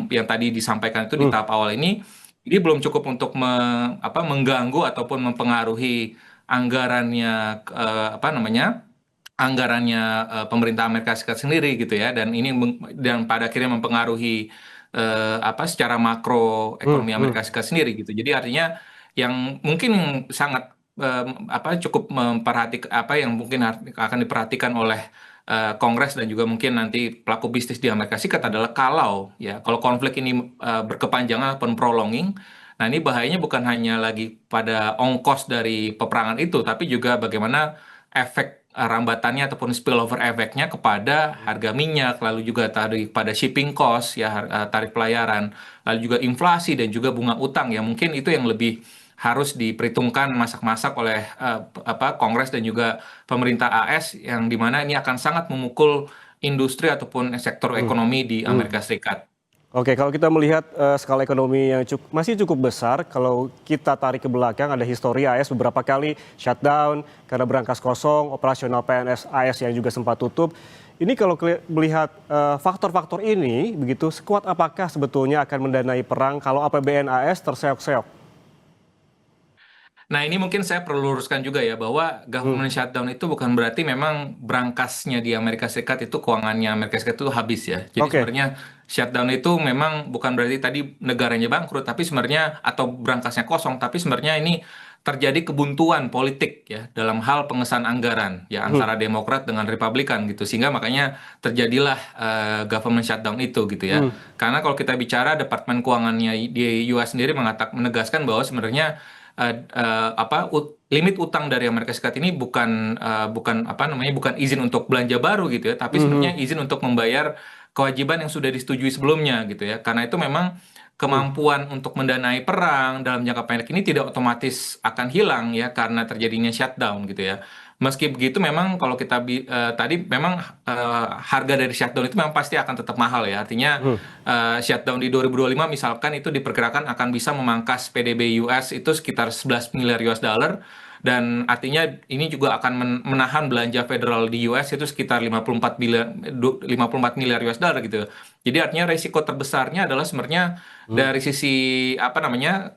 [SPEAKER 2] tadi disampaikan itu di tahap awal ini belum cukup untuk mengganggu ataupun mempengaruhi anggarannya pemerintah Amerika Serikat sendiri gitu ya, dan pada akhirnya mempengaruhi secara makro ekonomi Amerika Serikat sendiri gitu. Jadi artinya yang mungkin sangat cukup memperhatikan yang mungkin akan diperhatikan oleh Kongres dan juga mungkin nanti pelaku bisnis di Amerika Serikat adalah kalau konflik ini berkepanjangan ataupun prolonging, nah ini bahayanya bukan hanya lagi pada ongkos dari peperangan itu, tapi juga bagaimana efek rambatannya ataupun spillover efeknya kepada harga minyak, lalu juga tadi pada shipping cost ya, tarif pelayaran, lalu juga inflasi dan juga bunga utang ya, mungkin itu yang lebih harus diperhitungkan masak-masak oleh Kongres dan juga pemerintah AS, yang dimana ini akan sangat memukul industri ataupun sektor ekonomi di Amerika Serikat.
[SPEAKER 4] Oke, kalau kita melihat skala ekonomi yang masih cukup besar, kalau kita tarik ke belakang ada histori AS beberapa kali shutdown karena berangkas kosong, operasional PNS AS yang juga sempat tutup. Ini kalau melihat faktor-faktor ini, begitu sekuat apakah sebetulnya akan mendanai perang kalau APBN AS terseok-seok?
[SPEAKER 2] Nah, ini mungkin saya perlu luruskan juga ya, bahwa government shutdown itu bukan berarti memang berangkasnya di Amerika Serikat itu, keuangannya Amerika Serikat itu habis ya. Jadi sebenarnya shutdown itu memang bukan berarti tadi negaranya bangkrut, tapi sebenarnya atau berangkasnya kosong, tapi sebenarnya ini terjadi kebuntuan politik ya dalam hal pengesahan anggaran ya antara Demokrat dengan Republikan gitu, sehingga makanya terjadilah government shutdown itu gitu ya. Karena kalau kita bicara Departemen Keuangannya di US sendiri menegaskan bahwa sebenarnya limit utang dari Amerika Serikat ini bukan izin untuk belanja baru gitu ya, tapi sebenarnya izin untuk membayar kewajiban yang sudah disetujui sebelumnya gitu ya. Karena itu memang kemampuan untuk mendanai perang dalam jangka pendek ini tidak otomatis akan hilang ya karena terjadinya shutdown gitu ya. Meski begitu memang kalau kita tadi memang harga dari shutdown itu memang pasti akan tetap mahal ya. Artinya shutdown di 2025 misalkan itu diperkirakan akan bisa memangkas PDB US itu sekitar 11 miliar US dollar. Dan artinya ini juga akan menahan belanja federal di US itu sekitar 54 miliar US dollar gitu. Jadi artinya risiko terbesarnya adalah sebenarnya dari sisi adanya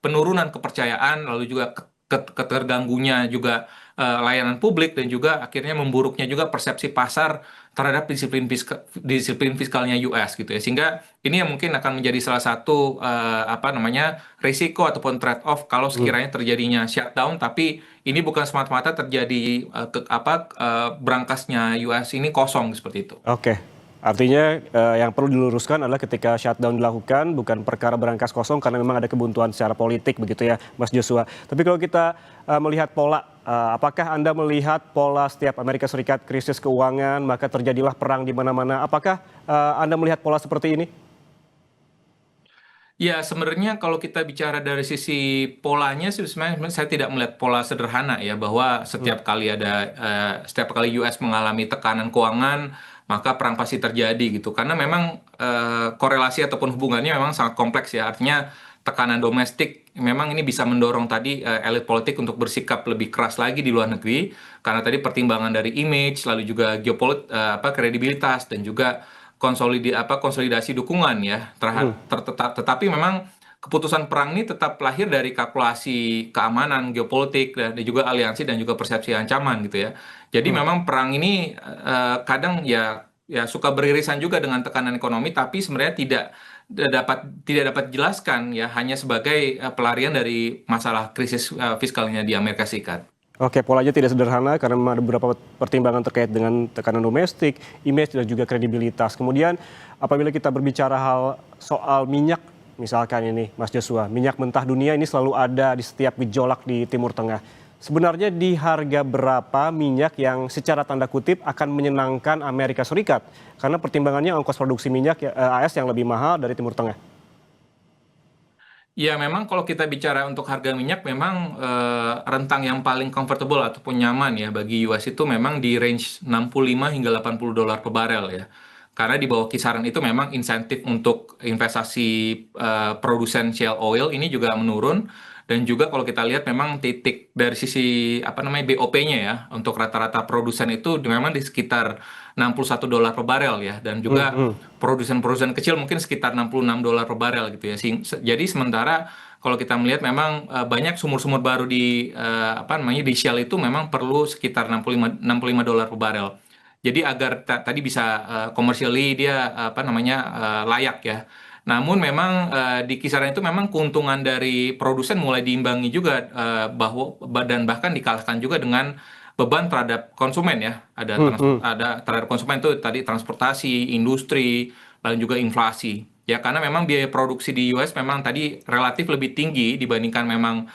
[SPEAKER 2] penurunan kepercayaan, lalu juga keterganggunya juga layanan publik, dan juga akhirnya memburuknya juga persepsi pasar terhadap disiplin fiskalnya US gitu ya. Sehingga ini yang mungkin akan menjadi salah satu risiko ataupun trade off kalau sekiranya terjadinya shutdown, tapi ini bukan semata-mata terjadi berangkasnya US ini kosong seperti itu.
[SPEAKER 4] Oke. Artinya yang perlu diluruskan adalah ketika shutdown dilakukan bukan perkara berangkas kosong karena memang ada kebuntuan secara politik begitu ya Mas Joshua. Tapi kalau kita melihat pola, apakah Anda melihat pola setiap Amerika Serikat krisis keuangan maka terjadilah perang di mana-mana? Apakah Anda melihat pola seperti ini?
[SPEAKER 2] Ya, sebenarnya kalau kita bicara dari sisi polanya sih sebenarnya saya tidak melihat pola sederhana ya, bahwa setiap kali US mengalami tekanan keuangan maka perang pasti terjadi gitu. Karena memang korelasi ataupun hubungannya memang sangat kompleks ya. Artinya tekanan domestik memang ini bisa mendorong tadi elit politik untuk bersikap lebih keras lagi di luar negeri karena tadi pertimbangan dari image, lalu juga kredibilitas, dan juga konsolidasi dukungan ya tetapi memang keputusan perang ini tetap lahir dari kalkulasi keamanan, geopolitik, dan juga aliansi dan juga persepsi ancaman gitu ya. Jadi memang perang ini kadang ya suka beririsan juga dengan tekanan ekonomi, tapi sebenarnya tidak dapat dijelaskan ya hanya sebagai pelarian dari masalah krisis fiskalnya di Amerika Serikat.
[SPEAKER 4] Oke, polanya tidak sederhana karena memang ada beberapa pertimbangan terkait dengan tekanan domestik, image, dan juga kredibilitas. Kemudian apabila kita berbicara hal soal minyak, misalkan ini Mas Joshua, minyak mentah dunia ini selalu ada di setiap gejolak di Timur Tengah. Sebenarnya di harga berapa minyak yang secara tanda kutip akan menyenangkan Amerika Serikat? Karena pertimbangannya ongkos produksi minyak AS yang lebih mahal dari Timur Tengah.
[SPEAKER 2] Ya, memang kalau kita bicara untuk harga minyak, memang rentang yang paling comfortable ataupun nyaman ya bagi US itu memang di range 65 hingga 80 dolar per barel ya. Karena di bawah kisaran itu memang insentif untuk investasi produsen shale oil ini juga menurun. Dan juga kalau kita lihat memang titik dari sisi BOP-nya ya untuk rata-rata produsen itu memang di sekitar 61 dolar per barel ya, dan juga produsen-produsen kecil mungkin sekitar 66 dolar per barel gitu ya. Jadi sementara kalau kita melihat memang banyak sumur-sumur baru di di shale itu memang perlu sekitar 65 dolar per barel. Jadi agar tadi bisa commercially dia layak ya. Namun memang di kisaran itu memang keuntungan dari produsen mulai diimbangi juga dan bahkan dikalahkan juga dengan beban terhadap konsumen ya. Ada terhadap konsumen itu tadi transportasi, industri, lalu juga inflasi. Ya, karena memang biaya produksi di US memang tadi relatif lebih tinggi dibandingkan memang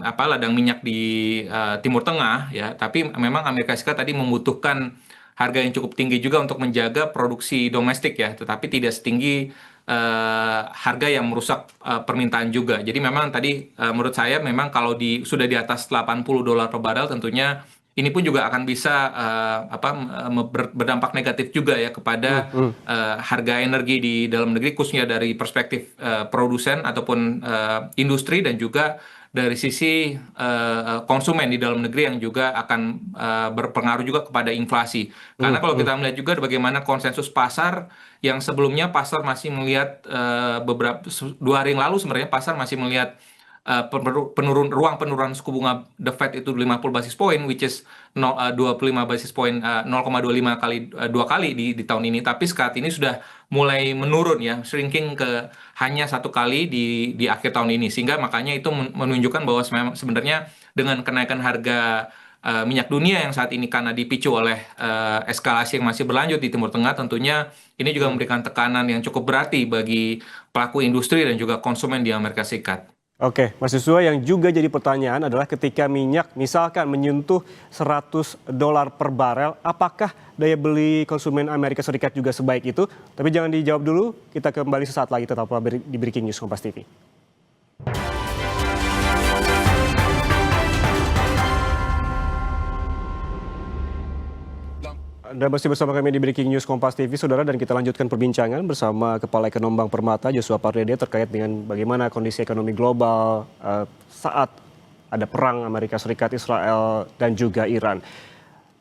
[SPEAKER 2] ladang minyak di Timur Tengah ya. Tapi memang Amerika Serikat tadi membutuhkan harga yang cukup tinggi juga untuk menjaga produksi domestik ya, tetapi tidak setinggi harga yang merusak permintaan juga. Jadi memang tadi menurut saya memang kalau sudah di atas 80 dolar per barel tentunya ini pun juga akan bisa berdampak negatif juga ya kepada harga energi di dalam negeri, khususnya dari perspektif produsen ataupun industri, dan juga dari sisi konsumen di dalam negeri yang juga akan berpengaruh juga kepada inflasi. Karena kalau kita melihat juga bagaimana konsensus pasar yang sebelumnya pasar masih melihat 2 hari yang lalu sebenarnya pasar masih melihat ruang penurunan suku bunga The Fed itu 50 basis point, which is 25 basis point, 0,25 kali 2 kali di tahun ini. Tapi saat ini sudah mulai menurun ya, shrinking ke hanya 1 kali di akhir tahun ini. Sehingga makanya itu menunjukkan bahwa sebenarnya dengan kenaikan harga minyak dunia yang saat ini karena dipicu oleh eskalasi yang masih berlanjut di Timur Tengah, tentunya ini juga memberikan tekanan yang cukup berarti bagi pelaku industri dan juga konsumen di Amerika Serikat.
[SPEAKER 4] Oke, Mas Yusua, yang juga jadi pertanyaan adalah ketika minyak misalkan menyentuh $100 per barel, apakah daya beli konsumen Amerika Serikat juga sebaik itu? Tapi jangan dijawab dulu, kita kembali sesaat lagi tetaplah di Breaking News Kompas TV. Anda masih bersama kami di Breaking News Kompas TV, Saudara, dan kita lanjutkan perbincangan bersama Kepala Ekonom Bank Permata, Joshua Pardede, terkait dengan bagaimana kondisi ekonomi global saat ada perang Amerika Serikat, Israel, dan juga Iran.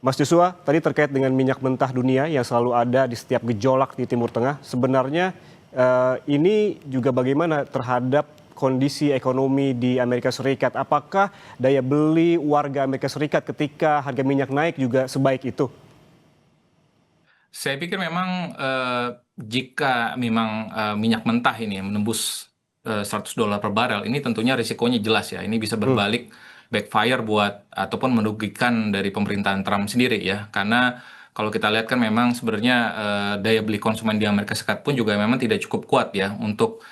[SPEAKER 4] Mas Joshua, tadi terkait dengan minyak mentah dunia yang selalu ada di setiap gejolak di Timur Tengah, sebenarnya ini juga bagaimana terhadap kondisi ekonomi di Amerika Serikat? Apakah daya beli warga Amerika Serikat ketika harga minyak naik juga sebaik itu?
[SPEAKER 2] Saya pikir memang jika memang minyak mentah ini menembus $100 per barel, ini tentunya risikonya jelas ya. Ini bisa berbalik backfire buat ataupun merugikan dari pemerintahan Trump sendiri ya. Karena kalau kita lihat kan memang sebenarnya daya beli konsumen di Amerika Serikat pun juga memang tidak cukup kuat ya untuk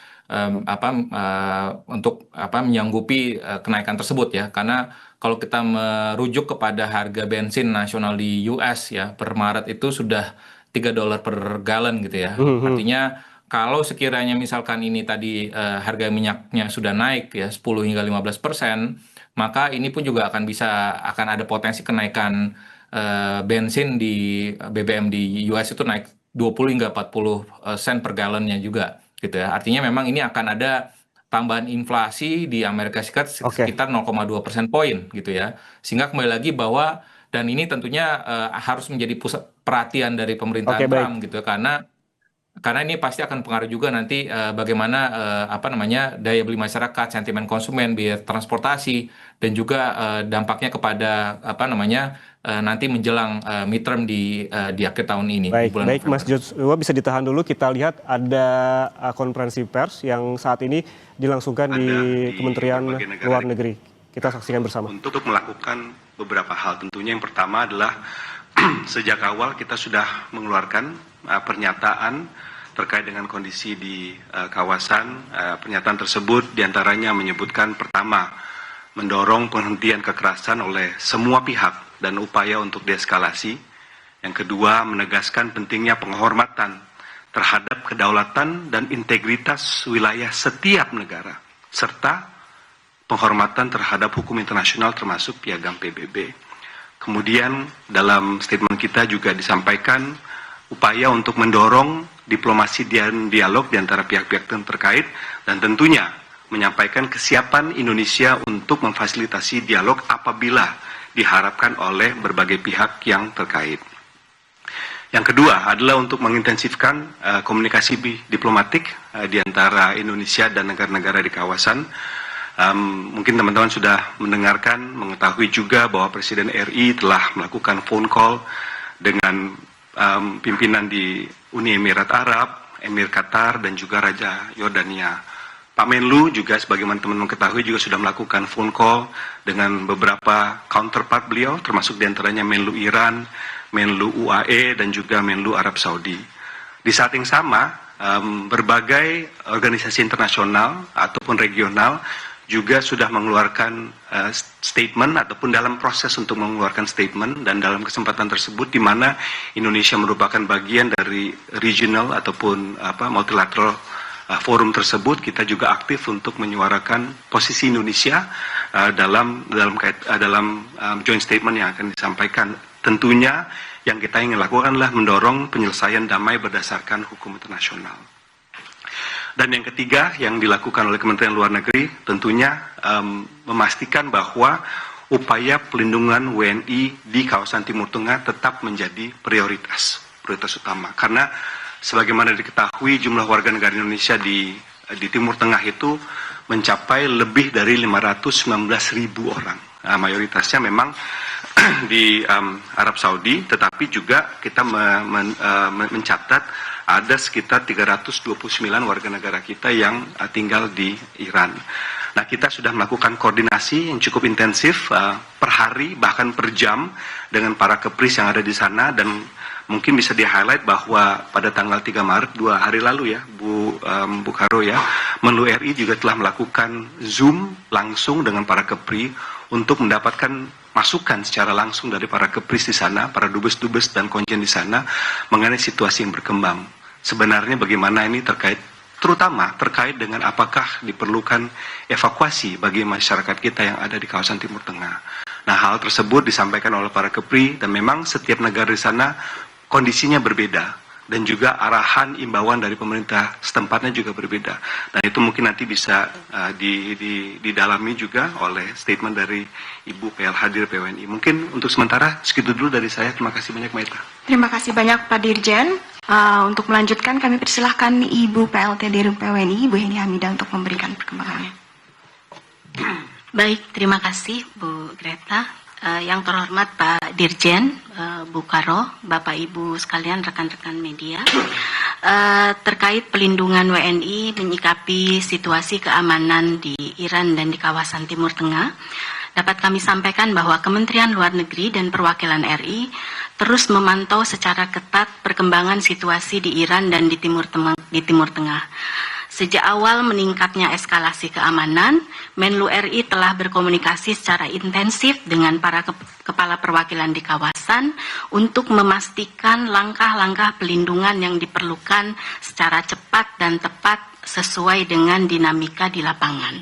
[SPEAKER 2] menyanggupi kenaikan tersebut ya. Karena kalau kita merujuk kepada harga bensin nasional di US ya, per Maret itu sudah $3 per galon gitu ya. Artinya kalau sekiranya misalkan ini tadi harga minyaknya sudah naik ya 10 hingga 15%, maka ini pun juga akan ada potensi kenaikan bensin di BBM di US itu naik 20 hingga 40 sen per galonnya juga gitu ya. Artinya memang ini akan ada tambahan inflasi di Amerika Serikat sekitar 0,2% poin gitu ya. Sehingga kembali lagi bahwa dan ini tentunya harus menjadi pusat perhatian dari pemerintahan Trump gitu karena ini pasti akan pengaruh juga nanti bagaimana daya beli masyarakat, sentimen konsumen, biaya transportasi, dan juga dampaknya kepada nanti menjelang midterm di akhir tahun ini.
[SPEAKER 4] Baik, Mas Joshua, bisa ditahan dulu. Kita lihat ada konferensi pers yang saat ini dilangsungkan di Kementerian Luar Negeri. Kita saksikan bersama.
[SPEAKER 9] Untuk melakukan beberapa hal, tentunya yang pertama adalah sejak awal kita sudah mengeluarkan pernyataan terkait dengan kondisi di kawasan. Pernyataan tersebut diantaranya menyebutkan pertama, mendorong penghentian kekerasan oleh semua pihak dan upaya untuk deeskalasi. Yang kedua, menegaskan pentingnya penghormatan terhadap kedaulatan dan integritas wilayah setiap negara, serta penghormatan terhadap hukum internasional termasuk piagam PBB. Kemudian dalam statement kita juga disampaikan upaya untuk mendorong diplomasi dan dialog di antara pihak-pihak terkait dan tentunya menyampaikan kesiapan Indonesia untuk memfasilitasi dialog apabila diharapkan oleh berbagai pihak yang terkait. Yang kedua adalah untuk mengintensifkan komunikasi diplomatik di antara Indonesia dan negara-negara di kawasan. Mungkin teman-teman sudah mendengarkan, mengetahui juga bahwa Presiden RI telah melakukan phone call dengan pimpinan di Uni Emirat Arab, Emir Qatar, dan juga Raja Yordania. Pak Menlu juga sebagaimana teman-teman ketahui juga sudah melakukan phone call dengan beberapa counterpart beliau, termasuk diantaranya Menlu Iran, Menlu UAE, dan juga Menlu Arab Saudi. Di saat yang sama, berbagai organisasi internasional ataupun regional juga sudah mengeluarkan statement ataupun dalam proses untuk mengeluarkan statement, dan dalam kesempatan tersebut di mana Indonesia merupakan bagian dari regional ataupun multilateral forum tersebut, kita juga aktif untuk menyuarakan posisi Indonesia dalam joint statement yang akan disampaikan. Tentunya yang kita ingin lakukan adalah mendorong penyelesaian damai berdasarkan hukum internasional. Dan yang ketiga yang dilakukan oleh Kementerian Luar Negeri tentunya memastikan bahwa upaya pelindungan WNI di kawasan Timur Tengah tetap menjadi prioritas utama. Karena sebagaimana diketahui jumlah warga negara Indonesia di Timur Tengah itu mencapai lebih dari 519.000 orang. Mayoritasnya memang di Arab Saudi, tetapi juga kita mencatat ada sekitar 329 warga negara kita yang tinggal di Iran. Nah, kita sudah melakukan koordinasi yang cukup intensif per hari bahkan per jam dengan para kepris yang ada di sana, dan Mungkin bisa di-highlight bahwa pada tanggal 3 Maret, 2 hari lalu ya, Bu Karo ya, Menlu RI juga telah melakukan Zoom langsung dengan para Kepri untuk mendapatkan masukan secara langsung dari para Kepris di sana, para dubes-dubes dan konjen di sana mengenai situasi yang berkembang. Sebenarnya bagaimana ini terutama terkait dengan apakah diperlukan evakuasi bagi masyarakat kita yang ada di kawasan Timur Tengah. Nah, hal tersebut disampaikan oleh para Kepri dan memang setiap negara di sana kondisinya berbeda dan juga arahan imbauan dari pemerintah setempatnya juga berbeda. Dan itu mungkin nanti bisa didalami juga oleh statement dari Ibu PLH PWNI. Mungkin untuk sementara segitu dulu dari saya. Terima kasih banyak, Mbak Ita.
[SPEAKER 10] Terima kasih banyak Pak Dirjen. Untuk melanjutkan kami persilahkan Ibu PLT Dirut PWNI, Ibu Heni Hamidah untuk memberikan perkembangannya.
[SPEAKER 11] Baik, terima kasih Bu Greta. Yang terhormat Pak Dirjen, Bu Karo, Bapak Ibu sekalian, rekan-rekan media, terkait pelindungan WNI menyikapi situasi keamanan di Iran dan di kawasan Timur Tengah, dapat kami sampaikan bahwa Kementerian Luar Negeri dan Perwakilan RI terus memantau secara ketat perkembangan situasi di Iran dan di Timur Tengah. Sejak awal meningkatnya eskalasi keamanan, Menlu RI telah berkomunikasi secara intensif dengan para kepala perwakilan di kawasan untuk memastikan langkah-langkah pelindungan yang diperlukan secara cepat dan tepat sesuai dengan dinamika di lapangan.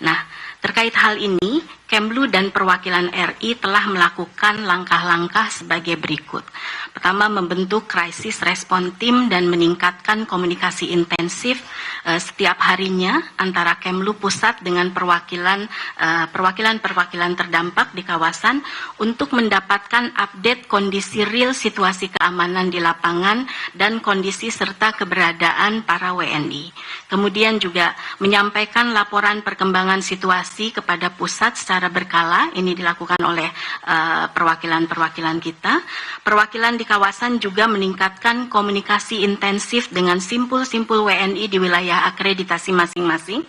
[SPEAKER 11] Nah, terkait hal ini, Kemlu dan Perwakilan RI telah melakukan langkah-langkah sebagai berikut. Pertama, membentuk Crisis Response Team dan meningkatkan komunikasi intensif setiap harinya antara Kemlu Pusat dengan perwakilan-perwakilan terdampak di kawasan untuk mendapatkan update kondisi real situasi keamanan di lapangan dan kondisi serta keberadaan para WNI. Kemudian juga menyampaikan laporan perkembangan situasi kepada pusat secara berkala. Ini dilakukan oleh perwakilan-perwakilan kita. Perwakilan di kawasan juga meningkatkan komunikasi intensif dengan simpul-simpul WNI di wilayah akreditasi masing-masing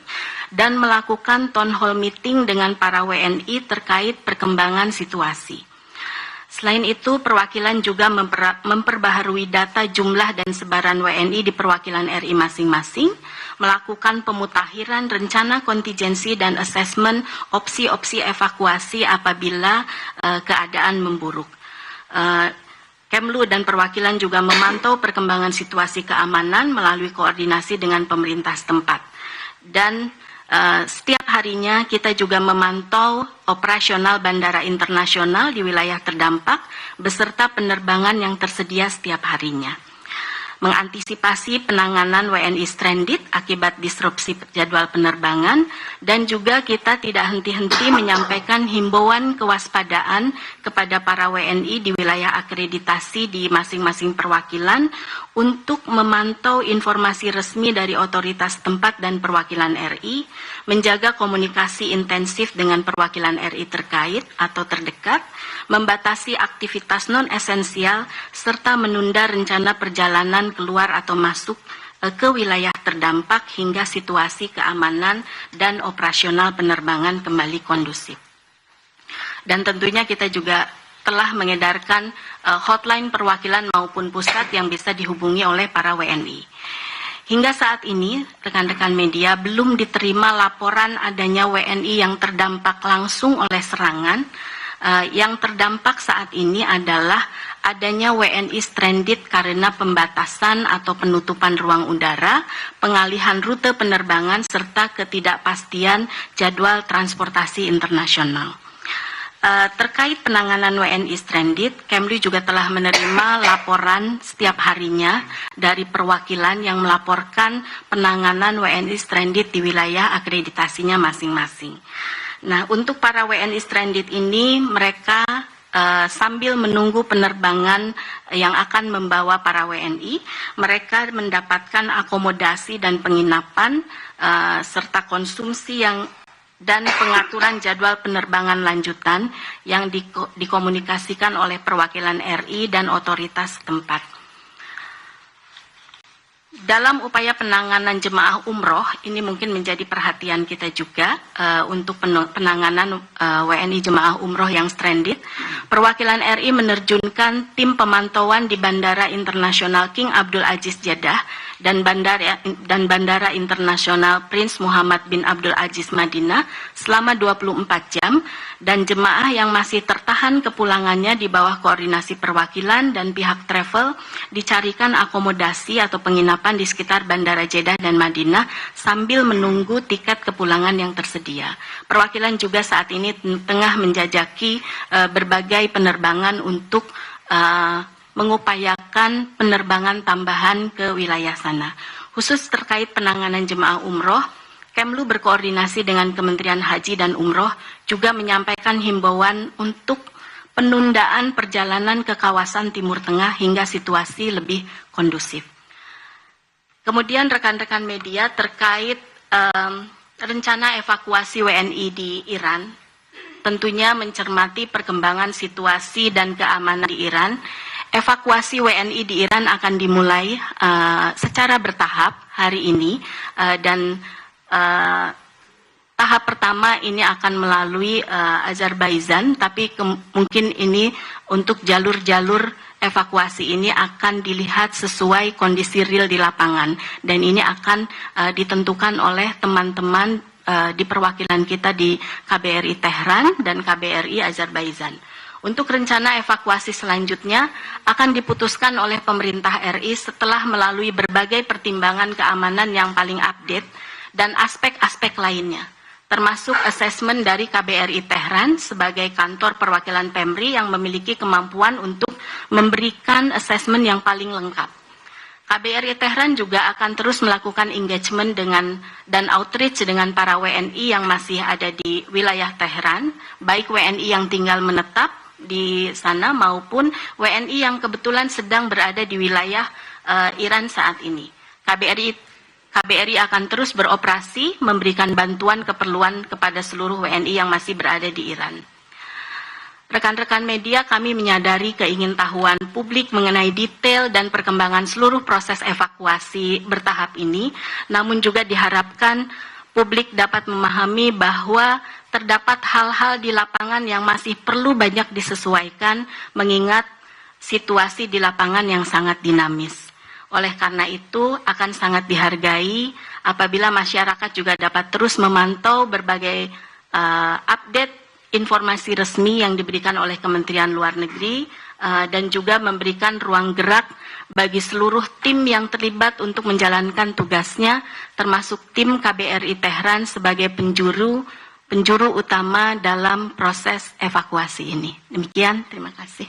[SPEAKER 11] dan melakukan town hall meeting dengan para WNI terkait perkembangan situasi. Selain itu, perwakilan juga memperbaharui data jumlah dan sebaran WNI di perwakilan RI masing-masing, melakukan pemutakhiran rencana kontingensi dan asesmen opsi-opsi evakuasi apabila keadaan memburuk. Kemlu dan perwakilan juga memantau perkembangan situasi keamanan melalui koordinasi dengan pemerintah setempat. Dan setiap harinya kita juga memantau operasional bandara internasional di wilayah terdampak beserta penerbangan yang tersedia setiap harinya. Mengantisipasi penanganan WNI stranded akibat disrupsi jadwal penerbangan, dan juga kita tidak henti-henti menyampaikan himbauan kewaspadaan kepada para WNI di wilayah akreditasi di masing-masing perwakilan untuk memantau informasi resmi dari otoritas tempat dan perwakilan RI, menjaga komunikasi intensif dengan perwakilan RI terkait atau terdekat, membatasi aktivitas non-esensial, serta menunda rencana perjalanan keluar atau masuk ke wilayah terdampak hingga situasi keamanan dan operasional penerbangan kembali kondusif. Dan tentunya kita juga telah mengedarkan hotline perwakilan maupun pusat yang bisa dihubungi oleh para WNI. Hingga saat ini, rekan-rekan media belum diterima laporan adanya WNI yang terdampak langsung oleh serangan. Yang terdampak saat ini adalah adanya WNI stranded karena pembatasan atau penutupan ruang udara, pengalihan rute penerbangan, serta ketidakpastian jadwal transportasi internasional. Terkait penanganan WNI stranded, Kemlu juga telah menerima laporan setiap harinya dari perwakilan yang melaporkan penanganan WNI stranded di wilayah akreditasinya masing-masing. Nah, untuk para WNI stranded ini, mereka sambil menunggu penerbangan yang akan membawa para WNI, mereka mendapatkan akomodasi dan penginapan serta konsumsi dan pengaturan jadwal penerbangan lanjutan yang dikomunikasikan oleh perwakilan RI dan otoritas setempat. Dalam upaya penanganan jemaah umroh, ini mungkin menjadi perhatian kita juga untuk penanganan WNI jemaah umroh yang stranded. Perwakilan RI menerjunkan tim pemantauan di Bandara Internasional King Abdul Aziz Jeddah dan Bandara Internasional Prince Muhammad bin Abdul Aziz Madinah selama 24 jam, dan jemaah yang masih tertahan kepulangannya di bawah koordinasi perwakilan dan pihak travel dicarikan akomodasi atau penginapan di sekitar Bandara Jeddah dan Madinah sambil menunggu tiket kepulangan yang tersedia. Perwakilan juga saat ini tengah menjajaki berbagai penerbangan untuk mengupayakan penerbangan tambahan ke wilayah sana. Khusus terkait penanganan jemaah umroh, Kemlu berkoordinasi dengan Kementerian Haji dan Umroh juga menyampaikan himbauan untuk penundaan perjalanan ke kawasan Timur Tengah hingga situasi lebih kondusif. Kemudian rekan-rekan media terkait rencana evakuasi WNI di Iran, tentunya mencermati perkembangan situasi dan keamanan di Iran. Evakuasi WNI di Iran akan dimulai secara bertahap hari ini, dan tahap pertama ini akan melalui Azerbaijan, tapi mungkin ini untuk jalur-jalur evakuasi ini akan dilihat sesuai kondisi real di lapangan, dan ini akan ditentukan oleh teman-teman di perwakilan kita di KBRI Tehran dan KBRI Azerbaijan. Untuk rencana evakuasi selanjutnya akan diputuskan oleh pemerintah RI setelah melalui berbagai pertimbangan keamanan yang paling update dan aspek-aspek lainnya, termasuk asesmen dari KBRI Tehran sebagai kantor perwakilan PEMRI yang memiliki kemampuan untuk memberikan asesmen yang paling lengkap. KBRI Tehran juga akan terus melakukan engagement dan outreach dengan para WNI yang masih ada di wilayah Tehran, baik WNI yang tinggal menetap di sana maupun WNI yang kebetulan sedang berada di wilayah Iran saat ini. KBRI akan terus beroperasi memberikan bantuan keperluan kepada seluruh WNI yang masih berada di Iran. Rekan-rekan media, kami menyadari keingintahuan publik mengenai detail dan perkembangan seluruh proses evakuasi bertahap ini, namun juga diharapkan publik dapat memahami bahwa terdapat hal-hal di lapangan yang masih perlu banyak disesuaikan mengingat situasi di lapangan yang sangat dinamis. Oleh karena itu, akan sangat dihargai apabila masyarakat juga dapat terus memantau berbagai update informasi resmi yang diberikan oleh Kementerian Luar Negeri dan juga memberikan ruang gerak bagi seluruh tim yang terlibat untuk menjalankan tugasnya, termasuk tim KBRI Tehran sebagai penjuru utama dalam proses evakuasi ini. Demikian, terima kasih.